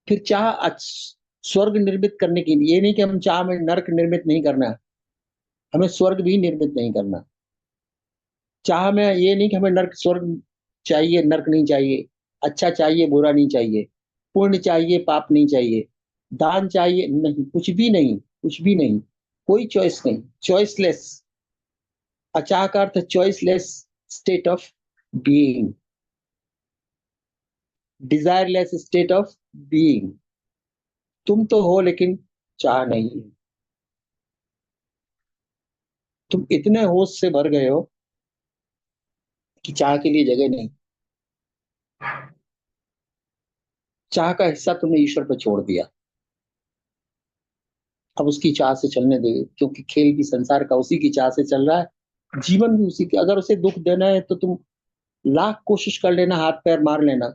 फिर चाह स्वर्ग निर्मित करने के लिए, ये नहीं कि हम चाह में नरक निर्मित नहीं करना है, हमें स्वर्ग भी निर्मित नहीं करना। चाह में ये नहीं कि हमें नरक स्वर्ग चाहिए, नरक नहीं चाहिए, अच्छा चाहिए बुरा नहीं चाहिए, पुण्य चाहिए पाप नहीं चाहिए, दान चाहिए नहीं, कुछ भी नहीं, कुछ भी नहीं। कोई चॉइस नहीं, चॉइसलेस। अचाह का अर्थ choiceless state of being, desireless state of being. तुम तो हो लेकिन चाह नहीं है। तुम इतने होश से भर गए हो कि चाह के लिए जगह नहीं। चाह का हिस्सा तुमने ईश्वर पर छोड़ दिया। अब उसकी चाह से चलने दे, क्योंकि खेल की संसार का उसी की चाह से चल रहा है, जीवन भी उसी के। अगर उसे दुख देना है तो तुम लाख कोशिश कर लेना, हाथ पैर मार लेना,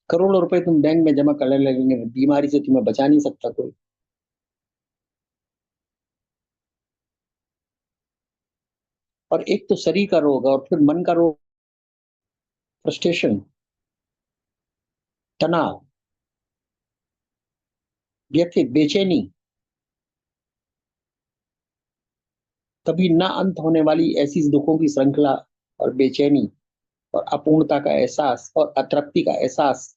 करोड़ों रुपए तुम बैंक में जमा करने लगेंगे, बीमारी से तुम्हें बचा नहीं सकता कोई। और एक तो शरीर का रोग और फिर मन का रोग, फ्रस्ट्रेशन, तनाव, व्यथित, बेचैनी, कभी ना अंत होने वाली ऐसी दुखों की श्रृंखला, और बेचैनी और अपूर्णता का एहसास और अतृप्ति का एहसास।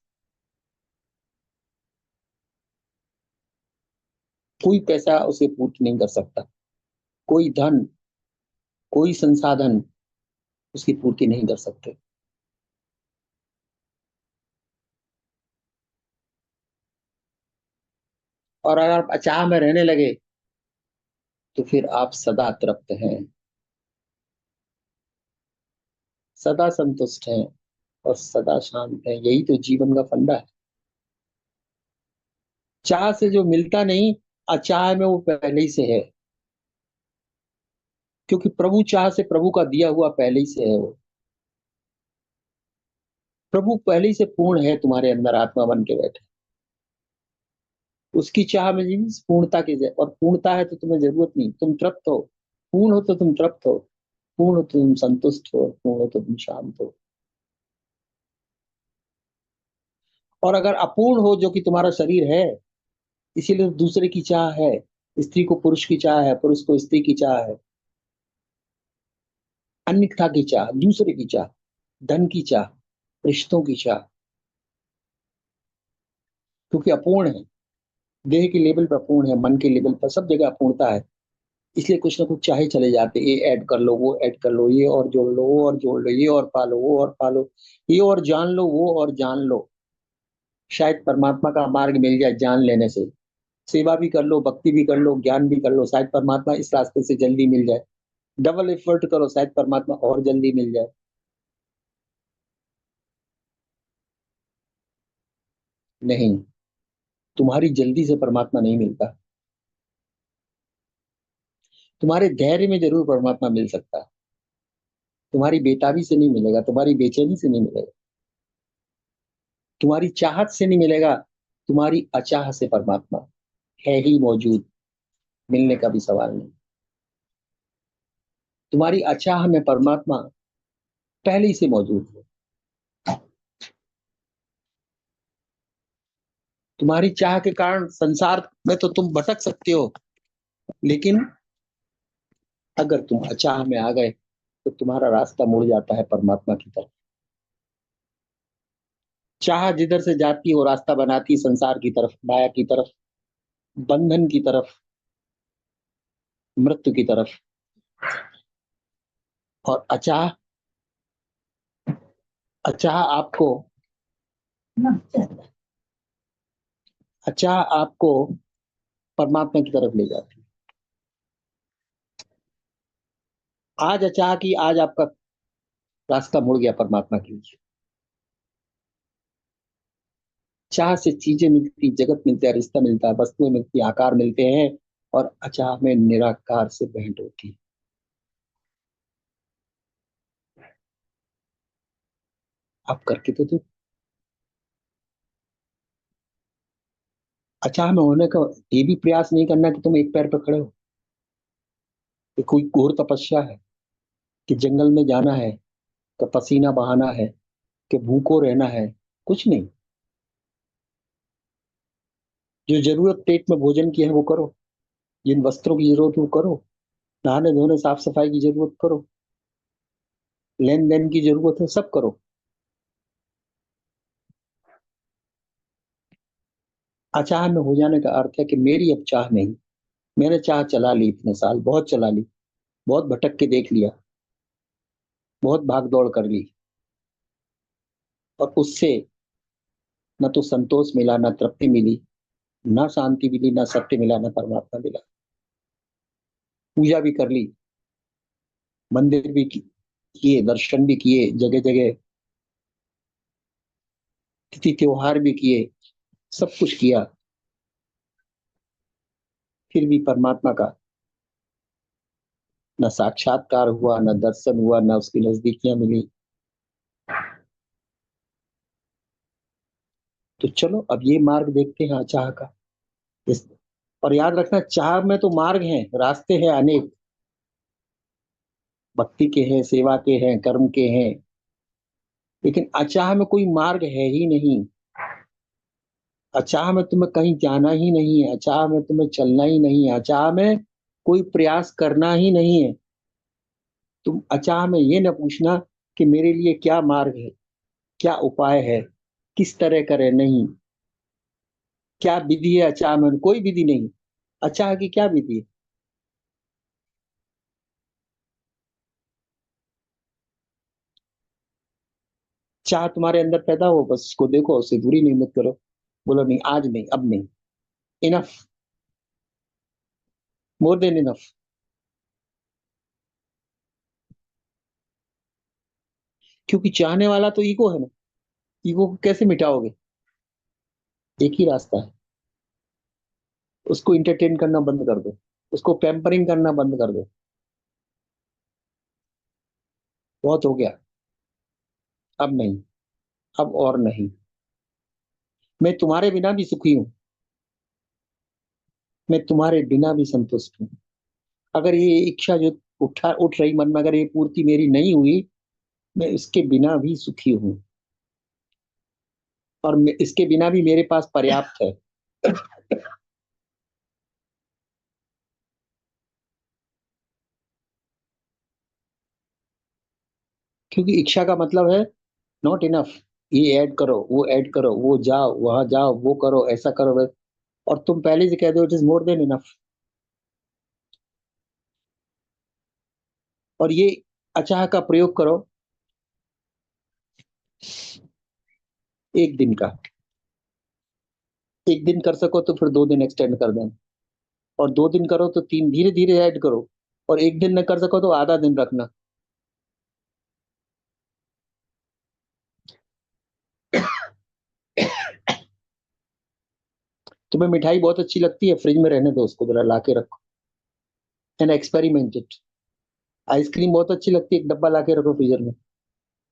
कोई पैसा उसे पूर्ति नहीं कर सकता, कोई धन, कोई संसाधन उसकी पूर्ति नहीं कर सकते। और अगर आप अचाह में रहने लगे तो फिर आप सदा तृप्त हैं, सदा संतुष्ट हैं और सदा शांत हैं। यही तो जीवन का फंडा है। चाह से जो मिलता नहीं, अचाह में वो पहले ही से है, क्योंकि प्रभु चाह से प्रभु का दिया हुआ पहले ही से है। वो प्रभु पहले ही से पूर्ण है, तुम्हारे अंदर आत्मा बन के बैठे। उसकी चाह में जीवन पूर्णता की जय, और पूर्णता है तो तुम्हें जरूरत नहीं, तुम तृप्त हो। पूर्ण हो तो तुम तृप्त हो, पूर्ण हो तो तुम संतुष्ट हो, पूर्ण हो तो तुम शांत हो। और अगर अपूर्ण हो, जो कि तुम्हारा शरीर है, इसीलिए तो दूसरे की चाह है। स्त्री को पुरुष की चाह है, पुरुष को स्त्री की चाह है, अन्यथा की चाह, दूसरे की चाह, धन की चाह, रिश्तों की चाह, क्योंकि अपूर्ण है। देह के लेवल पर अपूर्ण है, मन के लेवल पर सब जगह अपूर्णता है। इसलिए कुछ ना कुछ चाहे चले जाते, ये ऐड कर लो, वो ऐड कर लो, ये और जोड़ लो, वो और जोड़ लो, ये और पालो, वो और पालो, ये और जान लो, वो और जान लो। शायद परमात्मा का मार्ग मिल जाए जान लेने से। सेवा भी कर लो, भक्ति भी कर लो, ज्ञान भी कर लो, शायद परमात्मा इस रास्ते से जल्दी मिल जाए। डबल एफर्ट करो, शायद परमात्मा और जल्दी मिल जाए। नहीं, तुम्हारी जल्दी से परमात्मा नहीं मिलता। तुम्हारे धैर्य में जरूर परमात्मा मिल सकता है। तुम्हारी बेताबी से नहीं मिलेगा, तुम्हारी बेचैनी से नहीं मिलेगा, तुम्हारी चाहत से नहीं मिलेगा, तुम्हारी अचाह से परमात्मा है ही मौजूद, मिलने का भी सवाल नहीं। तुम्हारी अचाह में परमात्मा पहले ही से मौजूद है। तुम्हारी चाह के कारण संसार में तो तुम भटक सकते हो, लेकिन अगर तुम अचाह में आ गए तो तुम्हारा रास्ता मुड़ जाता है परमात्मा की तरफ। चाह जिधर से जाती है वो रास्ता बनाती है संसार की तरफ, माया की तरफ, बंधन की तरफ, मृत्यु की तरफ। और अचाह, अचाह आपको, अचाह आपको परमात्मा की तरफ ले जाती है। आज अचाह की, आज आपका रास्ता मुड़ गया परमात्मा की ओर। चाह से चीजें मिलती, जगत मिलता है, रिश्ता मिलता है, वस्तुएं मिलती, आकार मिलते हैं, और अचाह में निराकार से भेंट होती है। आप करके तो दो। अचाह में होने का ये भी प्रयास नहीं करना कि तुम एक पैर पर खड़े हो। ये कोई घोर तपस्या है कि जंगल में जाना है, कि पसीना बहाना है, कि भूखो रहना है। कुछ नहीं, जो जरूरत पेट में भोजन की है वो करो, जिन वस्त्रों की जरूरत है वो करो, नहाने धोने साफ सफाई की जरूरत करो, लेन देन की जरूरत है सब करो। अचाह में हो जाने का अर्थ है कि मेरी अब चाह नहीं। मैंने चाह चला ली, इतने साल बहुत चला ली, बहुत भटक के देख लिया, बहुत भाग दौड़ कर ली। और उससे न तो संतोष मिला, न तृप्ति मिली, न शांति मिली, न सत्य मिला, न परमात्मा मिला। पूजा भी कर ली, मंदिर भी किए, दर्शन भी किए, जगह जगह तिथि त्योहार भी किए, सब कुछ किया, फिर भी परमात्मा का न साक्षात्कार हुआ, न दर्शन हुआ, न उसकी नजदीकियां मिली। तो चलो अब ये मार्ग देखते हैं अचाह का। इस और याद रखना, चाह में तो मार्ग हैं, रास्ते हैं अनेक, भक्ति के हैं, सेवा के हैं, कर्म के हैं, लेकिन अचाह में कोई मार्ग है ही नहीं। अचाह में तुम्हें कहीं जाना ही नहीं है, अचाह में तुम्हें चलना ही नहीं है, अचाह में कोई प्रयास करना ही नहीं है। तुम अचाह में ये न पूछना कि मेरे लिए क्या मार्ग है, क्या उपाय है, किस तरह करे, नहीं। क्या विधि है अचाह में? कोई विधि नहीं। अचाह की क्या विधि है? चाह तुम्हारे अंदर पैदा हो, बस उसको देखो, उससे दूरी नहीं मत करो। बोलो नहीं, आज नहीं, अब नहीं, इनफ, मोर देन इनफ। क्योंकि चाहने वाला तो ईगो है ना। ईगो को कैसे मिटाओगे? एक ही रास्ता है, उसको इंटरटेन करना बंद कर दो, उसको पैम्परिंग करना बंद कर दो। बहुत हो गया, अब नहीं, अब और नहीं। मैं तुम्हारे बिना भी सुखी हूं, मैं तुम्हारे बिना भी संतुष्ट हूँ। अगर ये इच्छा जो उठ रही मन में, अगर ये पूर्ति मेरी नहीं हुई, मैं इसके बिना भी सुखी हूँ, और इसके बिना भी मेरे पास पर्याप्त है। क्योंकि इच्छा का मतलब है नॉट इनफ। ये ऐड करो, वो ऐड करो, वो जाओ, वहां जाओ, वो करो, ऐसा करो, और तुम पहले से कह दो it is more than enough. और ये अचाह का प्रयोग करो, एक दिन का। एक दिन कर सको तो फिर 2 दिन एक्सटेंड कर दें, और 2 दिन करो तो 3, धीरे धीरे ऐड करो। और एक दिन न कर सको तो आधा दिन रखना। तुम्हें मिठाई बहुत अच्छी लगती है, फ्रिज में रहने दो, उसको जरा ला के रखो, एंड एक्सपेरिमेंट इट। आइसक्रीम बहुत अच्छी लगती है, एक डब्बा ला के रखो फ्रीजर में,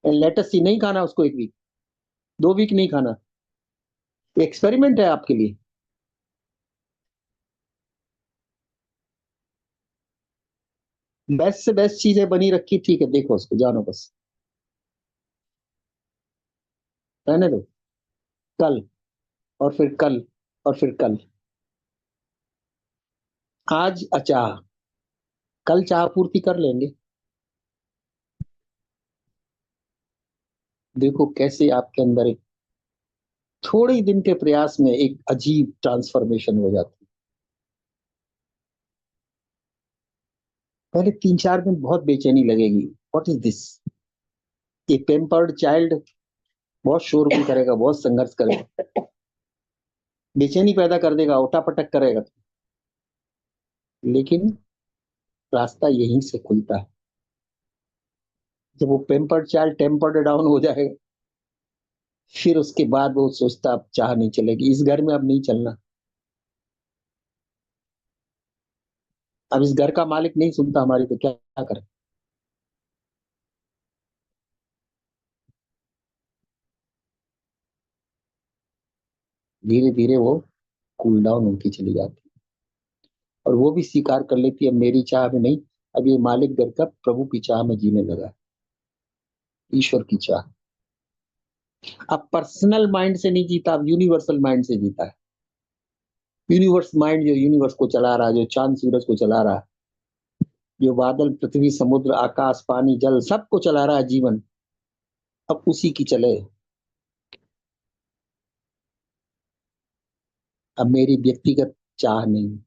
एंड लेटस सी नहीं खाना उसको 1 वीक, 2 वीक नहीं खाना। एक्सपेरिमेंट है आपके लिए। बेस्ट से बेस्ट चीजें बनी रखी, ठीक है, देखो उसको, जानो बस, रहने दो। कल, और फिर कल, और फिर कल। आज अचाह, कल चाह पूर्ति कर लेंगे। देखो कैसे आपके अंदर एक थोड़े ही दिन के प्रयास में एक अजीब ट्रांसफॉर्मेशन हो जाती है। पहले 3-4 दिन बहुत बेचैनी लगेगी, व्हाट इज दिस। ये पेम्पर्ड चाइल्ड बहुत शोरगुल करेगा, बहुत संघर्ष करेगा, बेचैनी पैदा कर देगा, उठापटक करेगा, लेकिन रास्ता यहीं से खुलता है। जब वो पेम्पर्ड चाइल्ड टेम्पर्ड डाउन हो जाएगा, फिर उसके बाद वो सोचता अब चाह नहीं चलेगी, इस घर में अब नहीं चलना। अब इस घर का मालिक नहीं सुनता हमारी, तो क्या करें। धीरे धीरे वो कूल डाउन होती चली जाती है, और वो भी स्वीकार कर लेती है अब मेरी चाह में नहीं, अब ये मालिक घर का प्रभु की चाह में जीने लगा, ईश्वर की चाह। अब पर्सनल माइंड से नहीं जीता, अब यूनिवर्सल माइंड से जीता है। यूनिवर्स माइंड जो यूनिवर्स को चला रहा है, जो चांद सूरज को चला रहा है, जो बादल, पृथ्वी, समुद्र, आकाश, पानी, जल, सबको चला रहा है जीवन, अब उसी की चले। अब मेरी व्यक्तिगत चाह नहीं,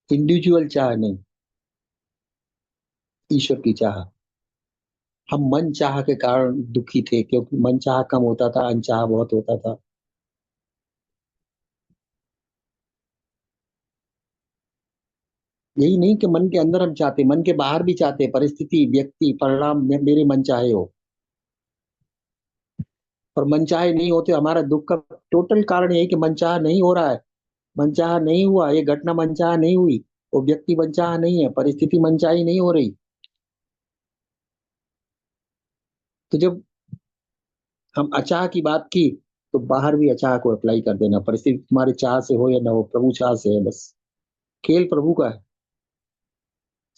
इंडिविजुअल चाह नहीं, ईश्वर की चाह। हम मन चाह के कारण दुखी थे, क्योंकि मन चाह कम होता था, अनचाहा बहुत होता था। यही नहीं कि मन के अंदर हम चाहते, मन के बाहर भी चाहते, परिस्थिति, व्यक्ति, परिणाम मेरे मन चाहे हो। और मन चाहे नहीं होते, हमारा दुख का टोटल कारण यही कि मन चाह नहीं हो रहा है। मन चाह नहीं हुआ, ये घटना मन चाह नहीं हुई, वो व्यक्ति मन चाह नहीं है, परिस्थिति मनचाही नहीं हो रही। तो जब हम अचाह की बात की, तो बाहर भी अचाह को अप्लाई कर देना, परिस्थिति तुम्हारे चाह से हो या ना हो, प्रभु चाह से है बस। खेल प्रभु का है।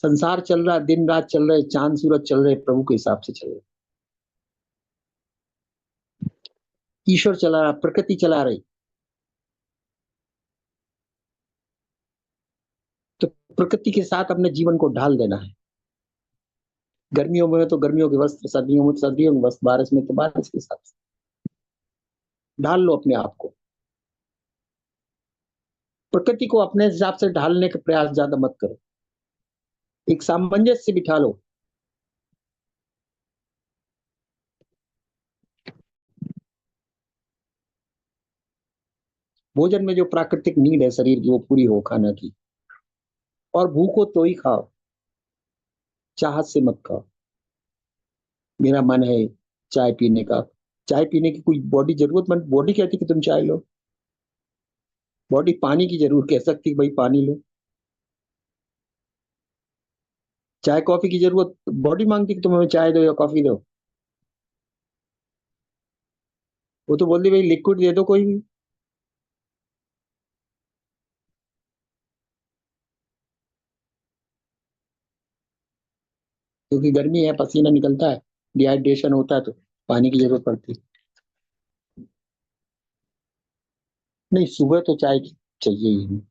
संसार चल रहा है, दिन रात चल रहे, चांद सूरज चल रहे, प्रभु के हिसाब से चल रहे। ईश्वर चला रहा, प्रकृति चला रही। तो प्रकृति के साथ अपने जीवन को ढाल देना है। गर्मियों में तो गर्मियों के वस्त्र, सर्दियों में तो सर्दियों के वस्त्र, बारिश में तो बारिश के हिसाब से ढाल लो अपने आप को। प्रकृति को अपने हिसाब से ढालने का प्रयास ज्यादा मत करो, एक सामंजस्य बिठा लो। भोजन में जो प्राकृतिक नीड है शरीर की, वो पूरी हो खाना की। और भूखो तो ही खाओ, चाहत से मत खाओ। मेरा मन है चाय पीने का, चाय पीने की कोई बॉडी जरूरतमंद बॉडी कहती कि तुम चाय लो। बॉडी पानी की जरूर कह सकती कि भाई पानी लो। चाय कॉफी की जरूरत बॉडी मांगती कि तुम हमें चाय दो या कॉफी दो। वो तो बोलती भाई लिक्विड दे दो कोई भी। क्योंकि गर्मी है, पसीना निकलता है, डिहाइड्रेशन होता है, तो पानी की जरूरत पड़ती है। नहीं, सुबह तो चाय चाहिए ही नहीं।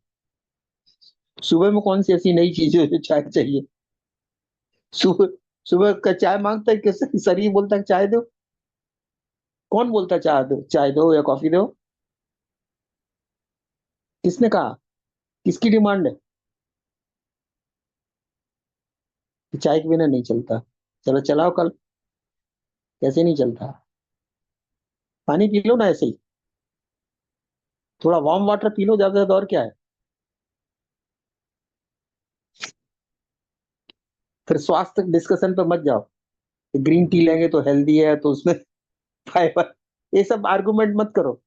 सुबह में कौन सी ऐसी नई चीज है जो चाय चाहिए? सुबह सुबह का चाय मांगता है कि शरीर बोलता है चाय दो। कौन बोलता है चाय दो, चाय दो या कॉफी दो? किसने कहा? किसकी डिमांड है कि चाय के बिना नहीं चलता? चलो चलाओ कल। कैसे नहीं चलता? पानी पी लो ना ऐसे ही, थोड़ा वार्म वाटर पी लो, ज्यादा से ज्यादा, और क्या है। फिर स्वास्थ्य डिस्कशन पे मत जाओ, ग्रीन टी लेंगे तो हेल्दी है तो उसमें फाइबर, ये सब आर्गुमेंट मत करो।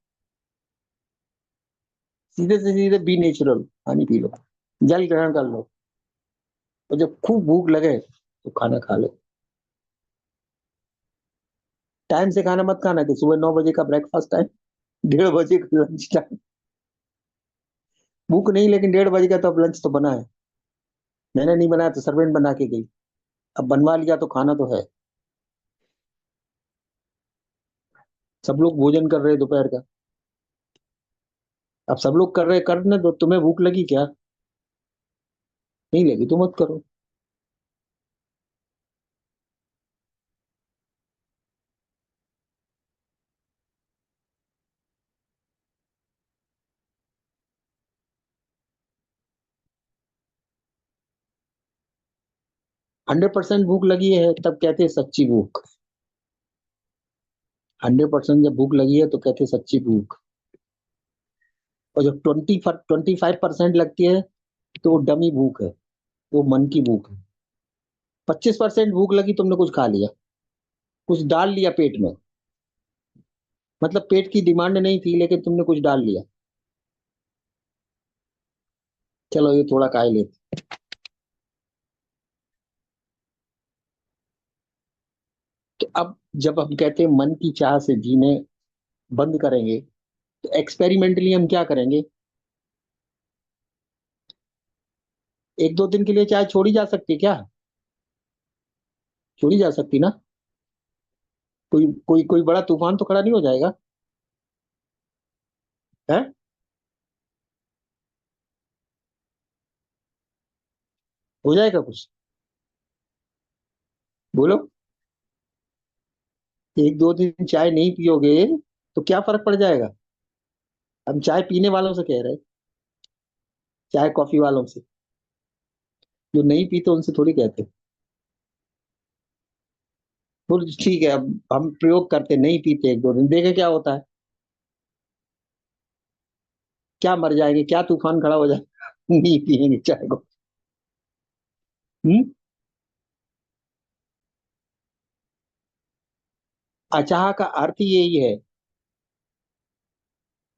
सीधे से सीधे बी नेचुरल, पानी पी लो, जल ग्रहण कर लो, और जब खूब भूख लगे तो खाना खा लो। टाइम से खाना मत खाना कि सुबह 9 बजे का ब्रेकफास्ट टाइम, 1:30 बजे का लंच टाइम। भूख नहीं, लेकिन 1:30 बजे का तो अब लंच तो बना है। मैंने नहीं बनाया तो सर्वेंट बना के गई, अब बनवा लिया तो खाना तो है। सब लोग भोजन कर रहे हैं दोपहर का, अब सब लोग कर रहे, करने दो, तुम्हें भूख लगी क्या? नहीं लगी तो मत करो। 100% भूख लगी है तब कहते हैं सच्ची भूख। 100% जब भूख लगी है तो कहते हैं सच्ची भूख। और जब 25% लगती है तो वो डमी भूख है, वो मन की भूख है। 25% भूख लगी, तुमने कुछ खा लिया, कुछ डाल लिया पेट में। मतलब पेट की डिमांड नहीं थी, लेकिन तुमने कुछ डाल लिया। चलो ये थोड़ा खा ही लेते। तो अब जब हम कहते हैं मन की चाह से जीने बंद करेंगे, तो एक्सपेरिमेंटली हम क्या करेंगे? 1-2 दिन के लिए चाय छोड़ी जा सकती है क्या? छोड़ी जा सकती ना। कोई कोई कोई बड़ा तूफान तो खड़ा नहीं हो जाएगा, है? हो जाएगा कुछ? बोलो। 1-2 दिन चाय नहीं पियोगे तो क्या फर्क पड़ जाएगा? हम चाय पीने वालों से कह रहे हैं, चाय कॉफी वालों से। जो नहीं पीते उनसे थोड़ी कहते। बोल ठीक है, अब हम प्रयोग करते, नहीं पीते, 1-2 दिन देखे क्या होता है, क्या मर जाएंगे, क्या तूफान खड़ा हो जाए नहीं पिएंगे चाय को। हम्म। अचाह का अर्थ यही है,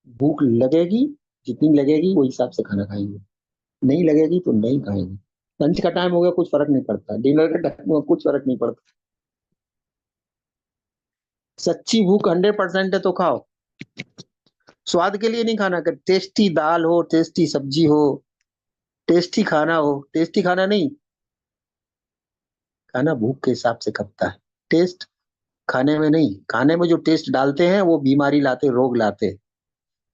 भूख लगेगी, जितनी लगेगी वो हिसाब से खाना खाएंगे, नहीं लगेगी तो नहीं खाएंगे। लंच का टाइम हो गया कुछ फर्क नहीं पड़ता, डिनर का टाइम हुआ कुछ फर्क नहीं पड़ता। सच्ची भूख 100% है तो खाओ, स्वाद के लिए नहीं खाना, कर टेस्टी दाल हो, टेस्टी सब्जी हो, टेस्टी खाना हो, टेस्टी खाना नहीं, खाना भूख के हिसाब से खपता है। टेस्ट खाने में नहीं, खाने में जो टेस्ट डालते हैं वो बीमारी लाते, रोग लाते।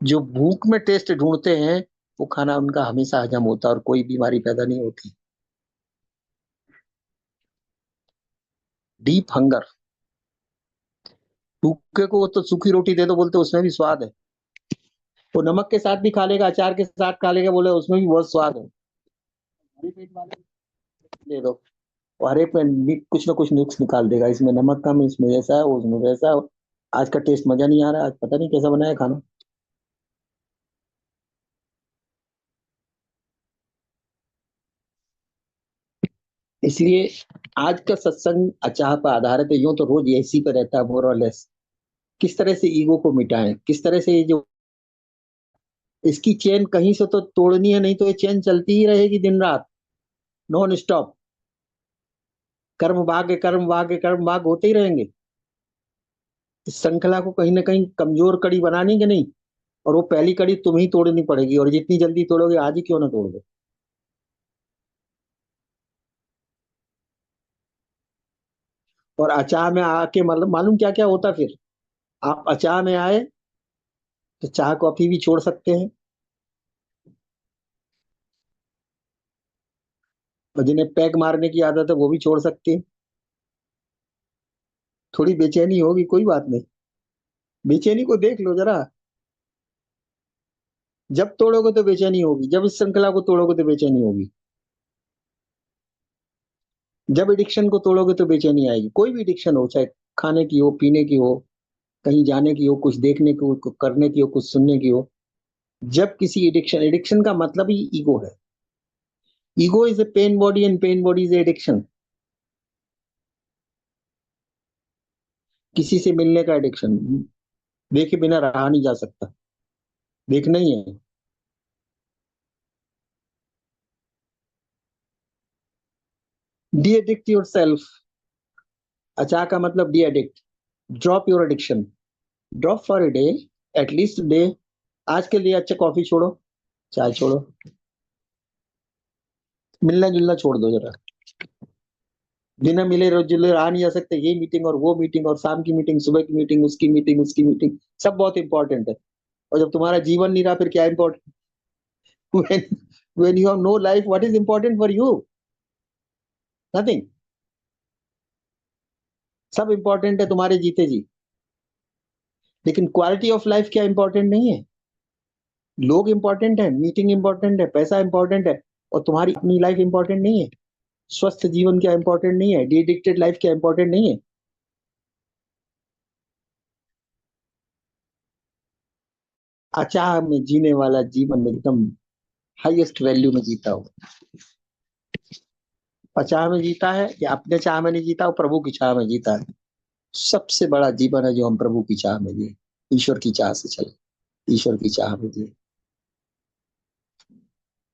जो भूख में टेस्ट ढूंढते हैं वो खाना उनका हमेशा हजम होता है और कोई बीमारी पैदा नहीं होती। डीप हंगर, भूखे को तो सूखी रोटी दे दो बोलते उसमें भी स्वाद है, वो नमक के साथ भी खा लेगा, अचार के साथ खा लेगा, बोले उसमें भी बहुत स्वाद है। हरे पेट वाले दे दो, वो हर एक में कुछ ना कुछ नुक्स निकाल देगा, इसमें नमक कम, इसमें ऐसा है, उसमें वैसा है। आज का टेस्ट मजा नहीं आ रहा, आज पता नहीं कैसा बना है खाना। इसलिए आज का सत्संग अचाह पर आधारित है, यूं तो रोज इसी पर रहता है मोर और लेस। किस तरह से ईगो को मिटाएं, किस तरह से ये जो इसकी चेन कहीं से तो तोड़नी है, नहीं तो ये चेन चलती ही रहेगी दिन रात, नॉन स्टॉप। कर्म भाग्य, कर्म भाग्य, कर्म भाग होते ही रहेंगे। इस श्रृंखला को कहीं ना कहीं कमजोर कड़ी बनानी कि नहीं, और वो पहली कड़ी तुम्हें ही तोड़नी पड़ेगी, और जितनी जल्दी तोड़ोगे, आज ही क्यों ना तोड़ दो। और अचाह में आके मतलब मालूम क्या क्या होता फिर, आप अचाह में आए तो चाह कॉफी भी छोड़ सकते हैं, और जिन्हें पैग मारने की आदत है वो भी छोड़ सकते हैं। थोड़ी बेचैनी होगी, कोई बात नहीं, बेचैनी को देख लो जरा। जब तोड़ोगे तो बेचैनी होगी, जब इस श्रृंखला को तोड़ोगे तो बेचैनी होगी, जब एडिक्शन को तोड़ोगे तो बेचैनी आएगी। कोई भी एडिक्शन हो, चाहे खाने की हो, पीने की हो, कहीं जाने की हो, कुछ देखने की हो, कुछ करने की हो, कुछ सुनने की हो। जब किसी एडिक्शन, एडिक्शन का मतलब ही ईगो है। Ego is a pen body and pen body is addiction. किसी से मिलने का एडिक्शन, देखे बिना रहा नहीं जा सकता, देखना ही है। डी एडिक्ट योर सेल्फ, अचा का मतलब D addict, drop your addiction, drop for a day, at least day. आज के लिए अच्छा कॉफी छोड़ो, चाय छोड़ो, मिलना जुलना छोड़ दो जरा। बिना मिले रोज जुले रहा नहीं जा सकते, ये मीटिंग और वो मीटिंग और शाम की मीटिंग, सुबह की मीटिंग, उसकी मीटिंग, उसकी मीटिंग, सब बहुत इंपॉर्टेंट है। और जब तुम्हारा जीवन नहीं रहा फिर क्या important when, when you have no life, what is important for you? Nothing। सब इंपॉर्टेंट है तुम्हारे जीते जी, लेकिन क्वालिटी ऑफ लाइफ क्या इंपॉर्टेंट नहीं है। लोग इंपॉर्टेंट है, मीटिंग इंपॉर्टेंट है, पैसा इंपॉर्टेंट है, और तुम्हारी अपनी लाइफ इंपॉर्टेंट नहीं है। स्वस्थ जीवन क्या इंपॉर्टेंट नहीं है, डिडिक्टेड लाइफ क्या इंपॉर्टेंट नहीं है। अचाह में जीने वाला जीवन एकदम हाईएस्ट वैल्यू में जीता हो। अचाह में जीता है या अपने चाह में नहीं जीता, वो प्रभु की चाह में जीता है। सबसे बड़ा जीवन है जो हम प्रभु की चाह में जिए, ईश्वर की चाह से चले, ईश्वर की चाह में जिए।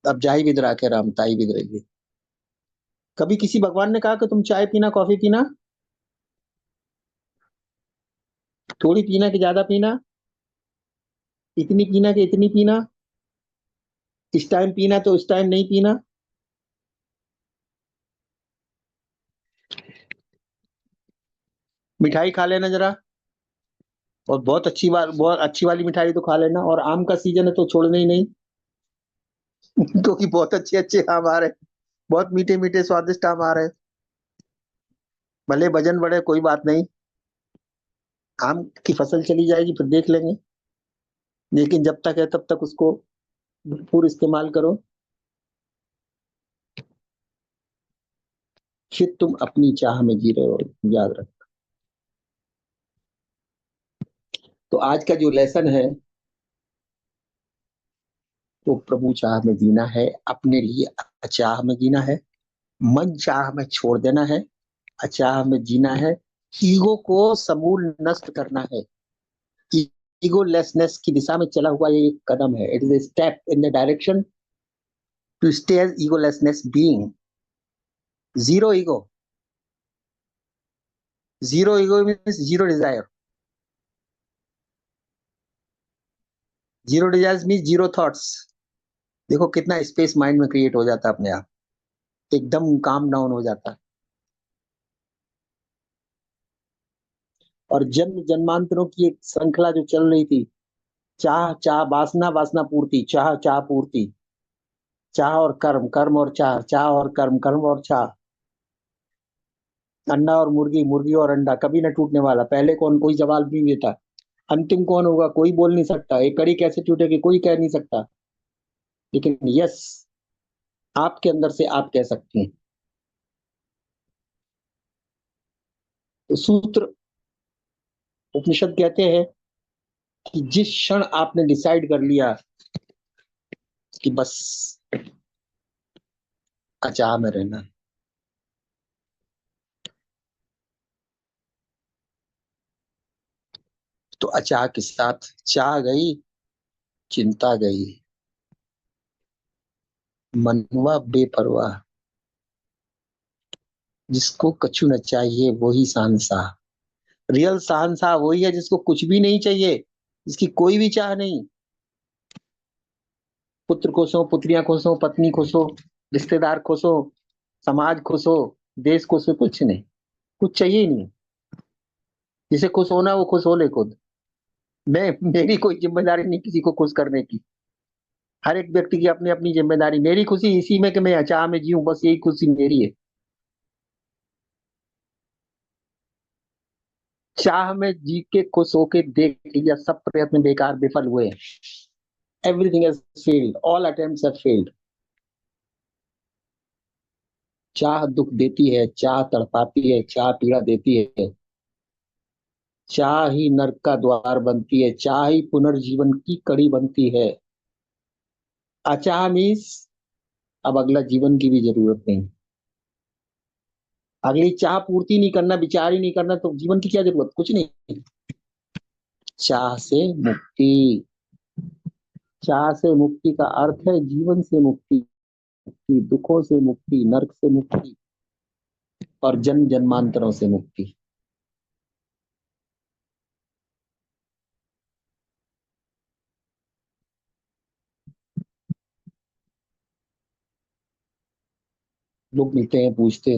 अब जाई बिद राखे राम ताई बिद रहिए। कभी किसी भगवान ने कहा कि तुम चाय पीना, कॉफी पीना, थोड़ी पीना कि ज्यादा पीना, इतनी पीना कि इतनी पीना, इस टाइम पीना तो इस टाइम नहीं पीना। मिठाई खा लेना जरा, और बहुत अच्छी बात, बहुत अच्छी वाली मिठाई तो खा लेना, और आम का सीजन है तो छोड़ना ही नहीं क्योंकि बहुत अच्छे अच्छे आम आ रहे हैं, बहुत मीठे मीठे स्वादिष्ट आम आ रहे हैं। भले वजन बढ़े कोई बात नहीं, आम की फसल चली जाएगी फिर देख लेंगे, लेकिन जब तक है तब तक उसको भरपूर इस्तेमाल करो। फिर तुम अपनी चाह में जी रहे हो, याद रख। तो आज का जो लेसन है, वो प्रभु चाह में जीना है, अपने लिए अचाह में जीना है, मन चाह में छोड़ देना है, अचाह में जीना है, ईगो को समूल नष्ट करना है। ईगोलेसनेस की दिशा में चला हुआ ये एक कदम है। It is a step in the direction to stay as egolessness being. Zero ego, zero ego means zero desire, zero desire means zero thoughts. देखो कितना स्पेस माइंड में क्रिएट हो जाता है अपने आप, एकदम काम डाउन हो जाता है। और जन्म जन्मांतरों की एक श्रृंखला जो चल रही थी, चाह चाह, वासना वासना पूर्ति, चाह चाह पूर्ति, चाह और कर्म, कर्म और चाह, चाह और कर्म, कर्म और चाह, अंडा और मुर्गी, मुर्गी और अंडा, कभी न टूटने वाला। पहले कौन, कोई जवाब नहीं देता। अंतिम कौन होगा, कोई बोल नहीं सकता। एक कड़ी कैसे टूटेगी, कोई कह नहीं सकता। लेकिन यस, आपके अंदर से आप कह सकती हैं। तो सूत्र, उपनिषद कहते हैं कि जिस क्षण आपने डिसाइड कर लिया कि बस अचाह में रहना, तो अचाह के साथ चाह गई, चिंता गई, मनवा बेपरवाह, जिसको कछु न चाहिए वही शहंशाह। रियल शहंशाह वही है जिसको कुछ भी नहीं चाहिए, जिसकी कोई भी चाह नहीं। पुत्र खुश हो, पुत्रियां खुश हो, पत्नी खुश हो, रिश्तेदार खुश हो, समाज खुश हो, देश खुश हो, कुछ नहीं, कुछ चाहिए ही नहीं। जिसे खुश होना वो खुश हो ले खुद। मैं, मेरी कोई जिम्मेदारी नहीं किसी को खुश करने की। हर एक व्यक्ति की अपनी अपनी जिम्मेदारी। मेरी खुशी इसी में कि मैं अचाह में जीऊं, बस यही खुशी मेरी है। चाह में जी के खुश होके देख लिया, सब प्रयत्न बेकार विफल हुए। Everything has failed, all attempts have failed. चाह दुख देती है, चाह तड़पाती है, चाह पीड़ा देती है, चाह ही नरक का द्वार बनती है, चाह ही पुनर्जीवन की कड़ी बनती है। अचाह मीन्स अब अगला जीवन की भी जरूरत नहीं। अगली चाह पूर्ति नहीं करना, विचार ही नहीं करना, तो जीवन की क्या जरूरत, कुछ नहीं। चाह से मुक्ति, चाह से मुक्ति का अर्थ है जीवन से मुक्ति, दुखों से मुक्ति, नरक से मुक्ति, और जन्म जन्मांतरों से मुक्ति। लोग मिलते हैं, पूछते हैं